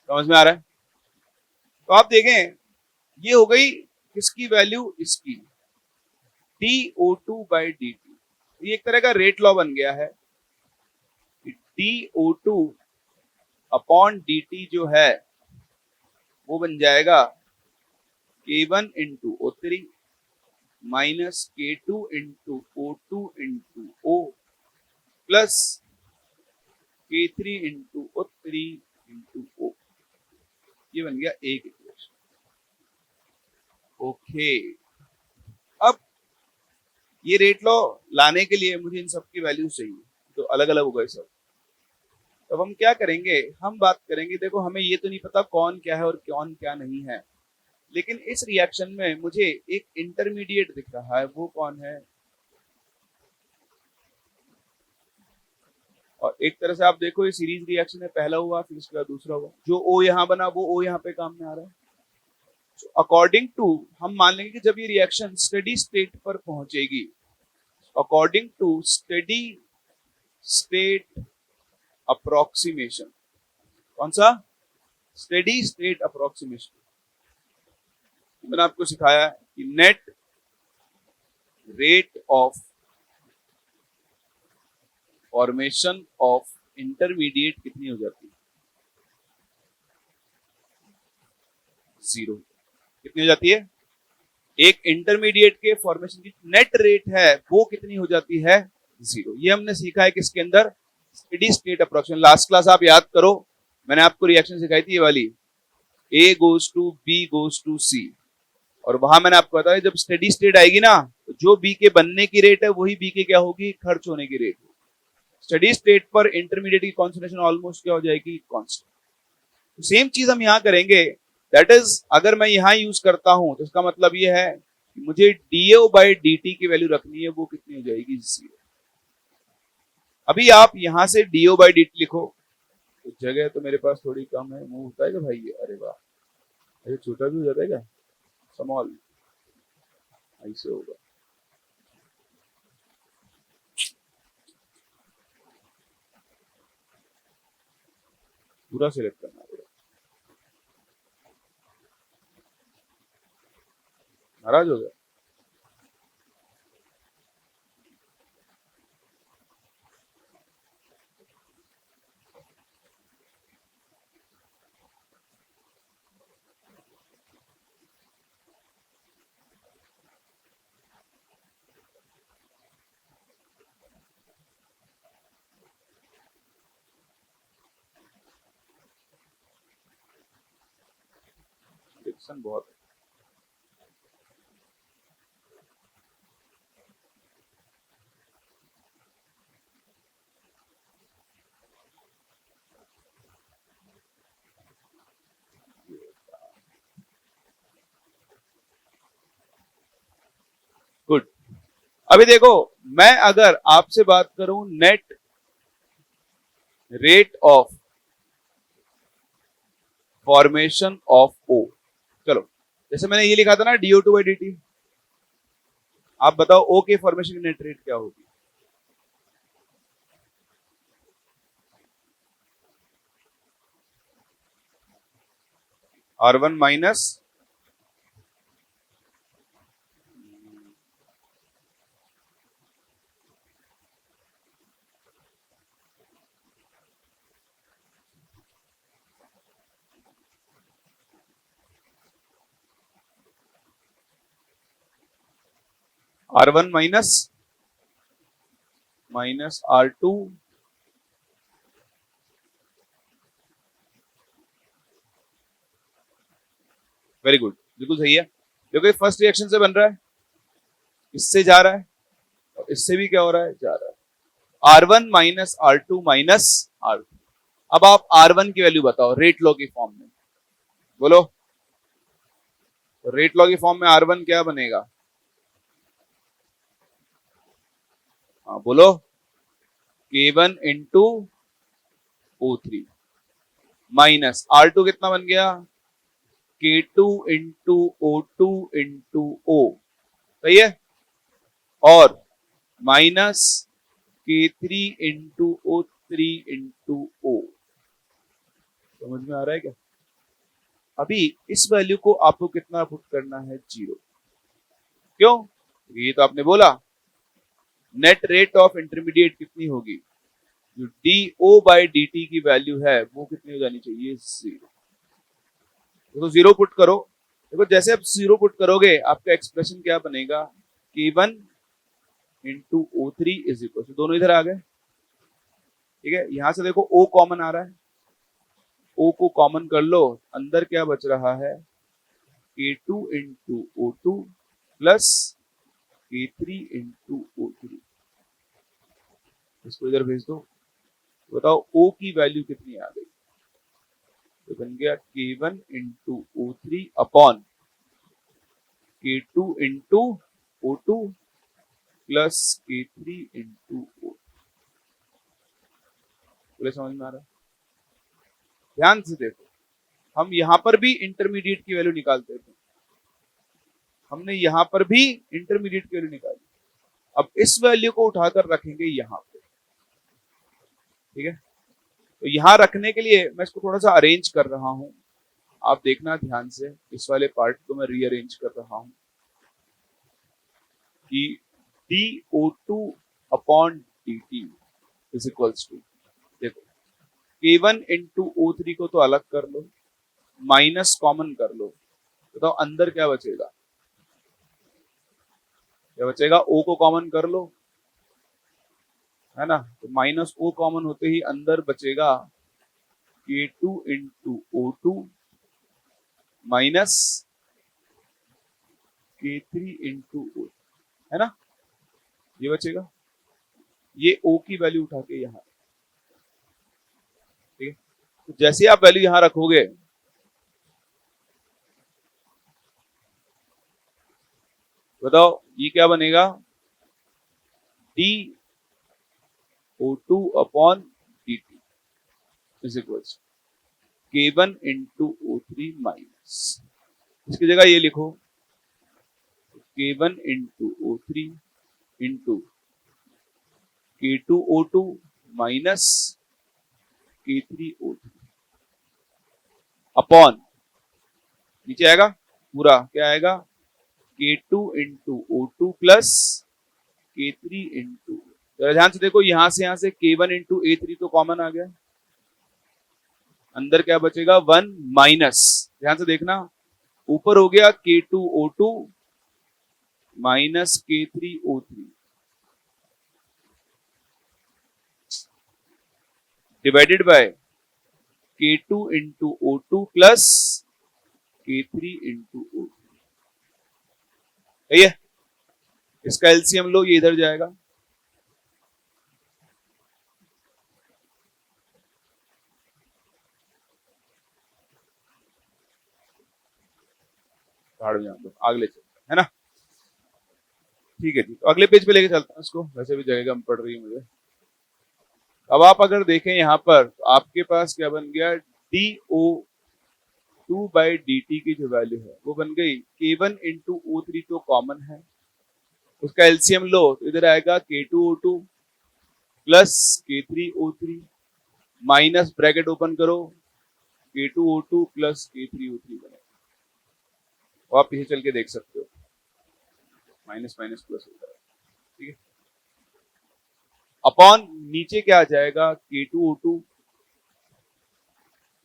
समझ में आ रहा है? तो आप देखें, ये हो गई किसकी वैल्यू, इसकी DO2/dt। ये एक तरह का रेट लॉ बन गया है। DO2 अपॉन dt जो है वो बन जाएगा K1 into O3 minus K2 into O2 into O plus K3 into O3 into O। ये बन गया एक इक्वेशन। ओके, अब ये रेट लॉ लाने के लिए मुझे इन सब की वैल्यू चाहिए, तो अलग अलग हो गए सब। तब हम क्या करेंगे, हम बात करेंगे, देखो हमें ये तो नहीं पता कौन क्या है और कौन क्या नहीं है, लेकिन इस रिएक्शन में मुझे एक इंटरमीडिएट दिख रहा है, वो कौन है, और एक तरह से आप देखो ये सीरीज रिएक्शन है, पहला हुआ फिर उसके बाद दूसरा हुआ, जो O यहाँ बना वो O यहाँ पे काम में आ रहा है। अकॉर्डिंग टू, हम मान लेंगे कि जब ये रिएक्शन स्टेडी स्टेट पर पहुंचेगी, according to steady state approximation, कौन सा, स्टेडी स्टेट अप्रोक्सीमेशन, मैंने आपको सिखाया कि net rate of formation of intermediate कितनी हो जाती है, 0। कितनी हो जाती है, एक इंटरमीडिएट के फॉर्मेशन की नेट रेट है वो कितनी हो जाती है, 0। ये हमने सीखा है किसके अंदर, steady state approximation. Last class आप याद करो, मैंने आपको रिएक्शन सिखाई थी ये वाली, A goes to B goes to C, और वहां मैंने आपको बताया जब स्टेडी स्टेट आएगी ना, तो जो बी के बनने की रेट है वही बी के क्या होगी, खर्च होने की रेट। स्टेडी स्टेट पर इंटरमीडिएट की कॉन्सेंट्रेशन ऑलमोस्ट क्या हो जाएगी, कांस्टेंट। सेम चीज हम यहां करेंगे, दैट इज अगर मैं यहां यूज करता हूं तो इसका मतलब ये है कि मुझे DO/dt की वैल्यू रखनी है, वो कितनी हो जाएगी, 0। अभी आप यहां से DO/dt लिखो, तो जगह तो मेरे पास थोड़ी कम है, मूव होता है क्या भाई, अरे वाह, अरे छोटा भी हो जाता है क्या, स्मॉल, ऐसे होगा, पूरा सिलेक्ट करना पड़ेगा, नाराज हो गया। क्वेश्चन बहुत है। गुड। अभी देखो, मैं अगर आपसे बात करूं net rate of formation of O, चलो जैसे मैंने ये लिखा था ना DO2 बाई dt, आप बताओ ओ के फॉर्मेशन की नेट रेट क्या होगी? R1 minus R1 minus R2 very good, बिल्कुल सही है। देखो ये फर्स्ट रिएक्शन से बन रहा है, इससे जा रहा है और इससे भी क्या हो रहा है, जा रहा है। R1 minus R2 minus R2। अब आप R1 की वैल्यू बताओ रेट लॉ की फॉर्म में, बोलो। तो रेट लॉ की फॉर्म में R1 क्या बनेगा? हाँ बोलो, K1 into O3 minus R2 कितना बन गया? K2 into O2 into O, सही है, और minus K3 into O3 into O। समझ में आ रहा है क्या? अभी इस वैल्यू को आपको कितना पुट करना है? 0। क्यों? ये तो आपने बोला नेट रेट ऑफ इंटरमीडिएट कितनी होगी, जो DO बाई dt की वैल्यू है वो कितनी हो जानी चाहिए? 0। तो 0 पुट करो। देखो जैसे आप 0 पुट करोगे आपका एक्सप्रेशन क्या बनेगा? K1 into O3 is equal to, दोनों इधर आ गए, ठीक है। यहां से देखो O कॉमन आ रहा है, O को कॉमन कर लो, अंदर क्या बच रहा है? K2 into O2 plus K3 into O3। इसको इधर भेज दो, बताओ O की वैल्यू कितनी आ गई? तो बन गया K1 into O3 upon K2 into O2 plus K3 into O। बोले समझ में आ रहा है? ध्यान से देखो, हम यहां पर भी इंटरमीडिएट की वैल्यू निकालते थे, हमने यहां पर भी इंटरमीडिएट की वैल्यू निकाली। अब इस वैल्यू को उठाकर रखेंगे यहां पे, ठीक है। तो यहां रखने के लिए मैं इसको थोड़ा सा अरेंज कर रहा हूं, आप देखना ध्यान से, इस वाले पार्ट को मैं रीअरेंज कर रहा हूं कि DO2 upon dt is equals to, देखो K1 इंटू O3 को तो अलग कर लो, माइनस कॉमन कर लो, बताओ अंदर क्या बचेगा? क्या बचेगा? O को कॉमन कर लो, है ना, तो माइनस O कॉमन होते ही अंदर बचेगा K2 into O2 minus K3 into O, है ना, ये बचेगा। ये O की वैल्यू उठा के यहां, ठीक है। तो जैसे आप वैल्यू यहां रखोगे, बताओ ये क्या बनेगा? DO2 upon dt is equals K1 into O3 minus, इसकी जगह ये लिखो K1 into O3 into K2 O2 minus K3 O3 upon, नीचे आएगा पूरा क्या आएगा? K2 into O2 plus K3 into, ध्यान से देखो यहां से K1 इंटू A3 तो कॉमन आ गया, अंदर क्या बचेगा? 1 माइनस, ध्यान से देखना, ऊपर हो गया K2 O2 minus K3 O3 divided by K2 into O2 plus K3 into O3, सही है। इसका एलसीएम लो, ये इधर जाएगा, झाड़ में दो, अगले चलते है ना। ठीक है जी, तो अगले पेज पे लेके चलता हूँ इसको, वैसे भी जगह कम पड़ रही है मुझे। अब आप अगर देखें यहाँ पर तो आपके पास क्या बन गया, DO2 बाई dt की जो वैल्यू है वो बन गई K1 इंटू O3, तो कॉमन है, उसका एलसीएम लो तो इधर आएगा K2O2 plus K3O3 minus bracket open करो K2O2 प्लस K3O3 बनेगा। और आप पीछे चल के देख सकते हो, माइनस माइनस प्लस होता है, ठीक है। अपॉन नीचे क्या आ जाएगा, K2O2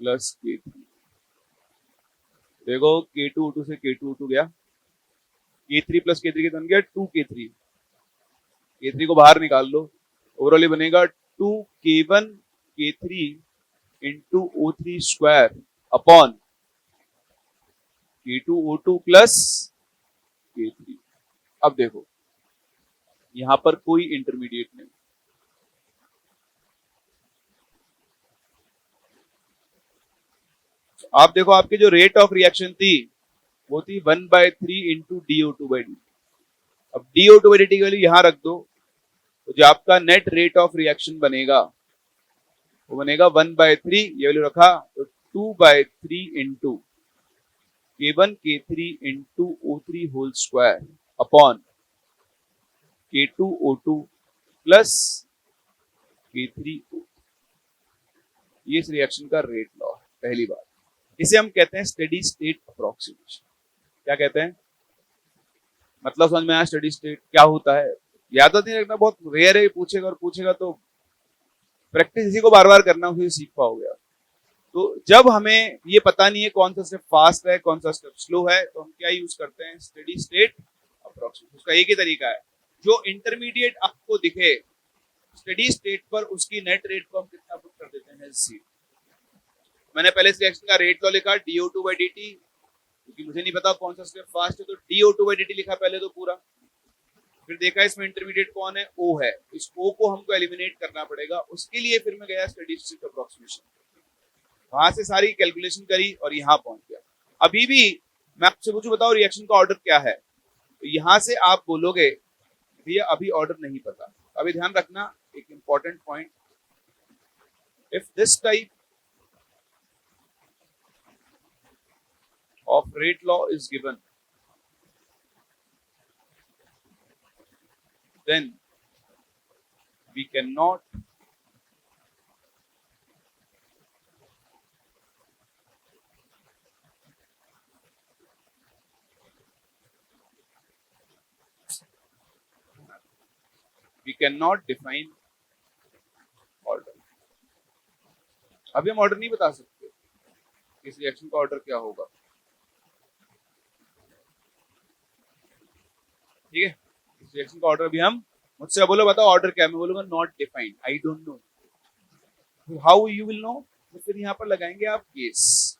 प्लस K3, देखो K2O2 से K2O2 गया, K3 प्लस K3 के बन गया 2K3, K3 को बाहर निकाल लो, ओवरऑल बनेगा 2K1 K3 into O3 square upon K2O2 plus K3। अब देखो यहां पर कोई इंटरमीडिएट नहीं, आप देखो आपकी जो रेट ऑफ रिएक्शन थी वो थी 1/3 इंटू DO2/dt। अब DO2/dt की वैल्यू यहां रख दो, तो जो आपका नेट रेट ऑफ रिएक्शन बनेगा वो बनेगा 1/3, ये वैल्यू रखा तो 2/3 into K1 K3 into O3 whole square upon K2O2 plus K3O। ये इस रिएक्शन का रेट लॉ है, पहली बात। इसे हम कहते हैं स्टेडी स्टेट अप्रोक्सीमेशन। क्या कहते हैं, मतलब समझ में आया स्टेडी स्टेट क्या होता है? याद नहीं रखना बहुत रेयर है, पूछेगा और पूछेगा तो प्रैक्टिस इसी को बार बार करना, उसे सीख पाओगे आप। तो जब हमें ये पता नहीं है कौन सा स्टेप फास्ट है कौन सा स्टेप स्लो है, तो हम क्या यूज करते हैं, स्टेडी स्टेट अप्रोक्सीमेशन। उसका एक ही तरीका है, जो इंटरमीडिएट आपको दिखे स्टेडी स्टेट पर उसकी नेट रेट को हम कितना पुट कर देते हैं, सी। मैंने पहले इस रिएक्शन का रेट लॉ लिखा DO2/dt, क्योंकि मुझे नहीं पता कौन सा स्टेप फास्ट है, तो DO2/dt लिखा पहले तो पूरा, फिर देखा इसमें इंटरमीडिएट कौन है, O है, इस O को हमको एलिमिनेट करना पड़ेगा, उसके लिए फिर मैं गया स्टेडी स्टेट अप्रोक्सीमेशन, वहां से सारी कैलकुलेशन करी और यहाँ पहुंच गया। अभी भी मैं आपसे पूछूं, बताओ रिएक्शन का ऑर्डर क्या है, तो यहां से आप बोलोगे भैया अभी ऑर्डर नहीं पता। अभी ध्यान रखना एक important point, if this type of rate law is given, then we cannot define order। अभी हम ऑर्डर नहीं बता सकते इस रिएक्शन का ऑर्डर क्या होगा, ठीक है। इस रिएक्शन का ऑर्डर अभी हम, मुझसे बोलो बताओ ऑर्डर क्या है, मैं बोलूंगा not defined, I don't know, how you will know, तो फिर यहाँ पर लगाएंगे आप case.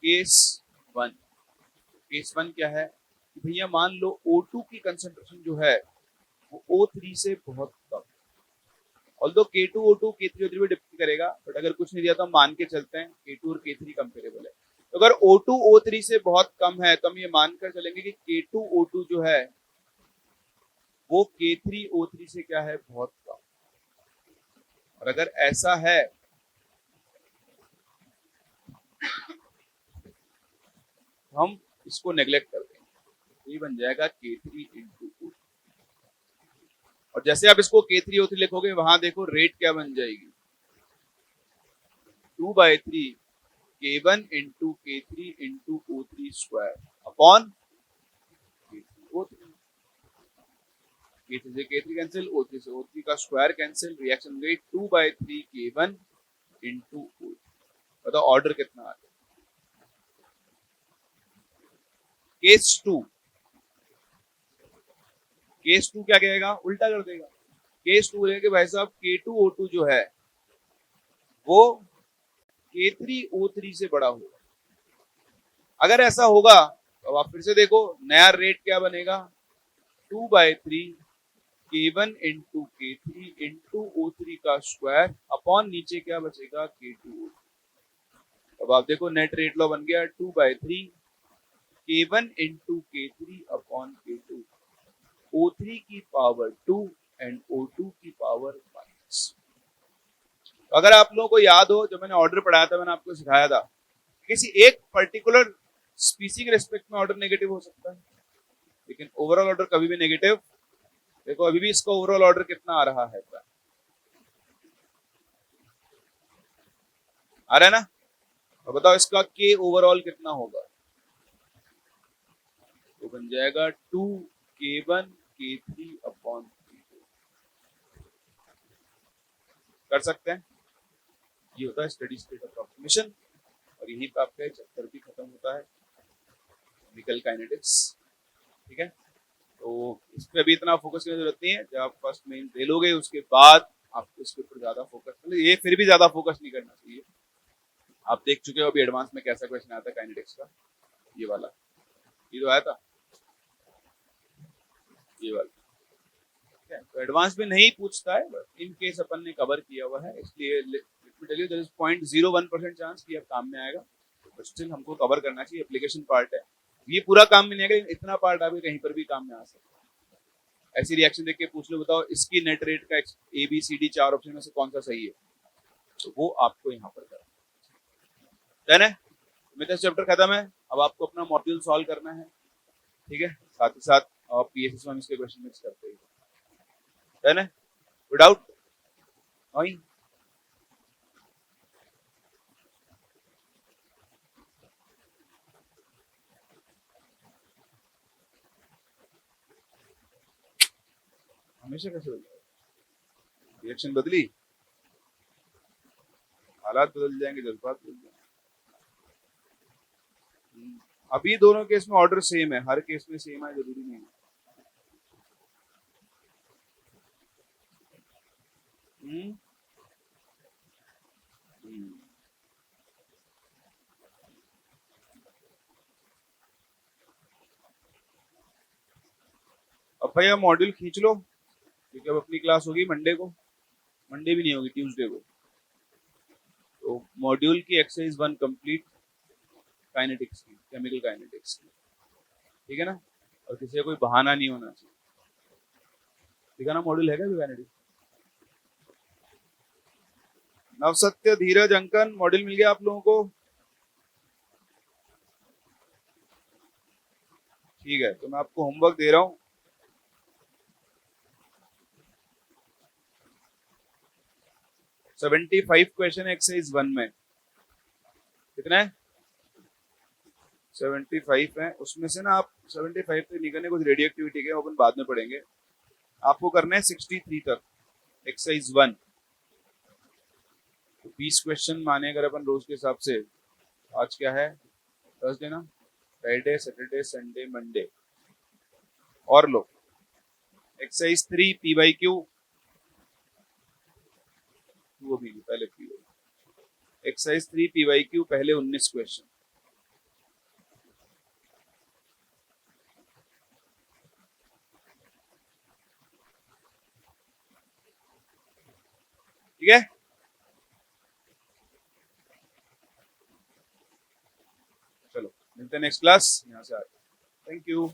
Case one, case one क्या है कि भैया मान लो O2 की कंसंट्रेशन जो है वो O3 से बहुत कम, ऑल्दो K2O2 K3O3 भी डिपेंड करेगा, बट अगर कुछ नहीं दिया तो हम मान के चलते हैं K2 और K3 कंपेरेबल है। तो अगर O2 O3 से बहुत कम है तो हम ये मानकर चलेंगे कि K2O2 जो है वो K3O3 से क्या है, बहुत कम। और अगर ऐसा है तो हम इसको नेग्लेक्ट कर देंगे, ये बन जाएगा K3 इंटू O3। और जैसे आप इसको K3O3 लिखोगे वहां देखो रेट क्या बन जाएगी, 2/3 K1 into K3 into O3 square upon K3O3। K3 से K3 कैंसिल, O3 से O3 का स्क्वायर कैंसिल, रिएक्शन गई 2/3 K1 इंटू O3। बताओ ऑर्डर कितना आ गया। केस टू, केस टू क्या कहेगा, उल्टा कर देगा। केस टू बोलेगा कि भाई साहब K2O2 जो है वो K3O3 से बड़ा होगा, अगर ऐसा होगा तो आप फिर से देखो नया रेट क्या बनेगा, 2/3 K1 into K3 into O3 का स्क्वायर अपॉन नीचे क्या बचेगा K2। अब आप देखो नेट रेट लॉ बन गया 2/3 K1 into K3 upon K2, O3 की पावर 2 एंड O2 की पावर -। अगर आप लोगों को याद हो, जब मैंने ऑर्डर पढ़ाया था मैंने आपको सिखाया था किसी एक पर्टिकुलर स्पीसी के रेस्पेक्ट में ऑर्डर नेगेटिव हो सकता है, लेकिन ओवरऑल ऑर्डर कभी भी नेगेटिव। देखो अभी भी इसका ओवरऑल ऑर्डर कितना आ रहा है, आ रहा है ना। तो बताओ इसका के ओवरऑल कितना होगा, तो बन जाएगा 2K1 K3 अपॉन K2। कर सकते हैं, ये होता है स्टडी स्टेट अप्रोक्सीमेशन, और यही पे आपका चैप्टर भी खत्म होता है केमिकल काइनेटिक्स। ठीक है, तो इस पे अभी इतना फोकस करने की जरूरत नहीं है, जब आप फर्स्ट मेन दे लोगे उसके बाद आपको इसके ऊपर ज्यादा फोकस, मतलब ये फिर भी ज्यादा फोकस नहीं करना चाहिए। आप देख चुके हो अभी एडवांस में कैसा क्वेश्चन आता है काइनेटिक्स का, ये वाला, ये तो आया था, ये वाला। ठीक है, तो एडवांस में नहीं पूछता है, बट इन केस अपन ने कवर किया हुआ है, इसलिए देयर इज 0.01% चांस कि अब काम में आएगा, बट स्टिल हमको कवर करना चाहिए, एप्लीकेशन पार्ट है। ये पूरा काम में नहीं आएगा, लेकिन इतना पार्ट अभी कहीं पर भी काम में आ सकता है। ऐसी रिएक्शन देख के पूछ लो, बताओ इसकी नेट रेट का ABCD 4 ऑप्शन में से कौन सा सही है, तो वो आपको यहाँ पर करना है। मेरा चैप्टर खत्म है, अब आपको अपना मॉड्यूल सॉल्व करना है। ठीक है, साथ ही साथ आप PSS में इसके क्वेश्चन मिक्स करते हैं, डन है, विदाउट नहीं। हमेशा कैसे बदल रिएक्शन बदली, हालात बदल जाएंगे, जज्बात बदल जाएंगे। अभी दोनों केस में ऑर्डर सेम है, हर केस में सेम है जरूरी नहीं है। हम्म हम्म। अब भैया मॉड्यूल खींच लो, क्योंकि अब अपनी क्लास होगी मंडे को, मंडे भी नहीं होगी, ट्यूसडे को। तो मॉड्यूल की एक्सरसाइज 1 कंप्लीट, काइनेटिक्स की, केमिकल काइनेटिक्स की। ठीक है ना, और किसी का कोई बहाना नहीं होना चाहिए। ठीक है ना, मॉड्यूल है क्या काइनेटिक्स। नवसत्य, धीरज, अंकन, मॉड्यूल मिल गया आप लोगों को। ठीक है, तो मैं आपको होमवर्क दे रहा हूँ। 75 क्वेश्चन है एक्सरसाइज 1 में, कितना है 75 है। उसमें से ना आप 75 तक नहीं करने, कुछ रेडियो एक्टिविटी के अपन बाद में पढ़ेंगे। आपको करना है 63 तक एक्सरसाइज 1। तो 20 क्वेश्चन माने अगर अपन रोज के हिसाब से, आज क्या है थर्सडे ना, फ्राइडे सैटरडे संडे मंडे, और लो एक्सरसाइज 3 P/Q, वो भी पहले एक्सरसाइज 3 P/Q पहले 19 क्वेश्चन। ठीक है, चलो मिलते हैं नेक्स्ट क्लास, यहाँ से आगे। Thank you.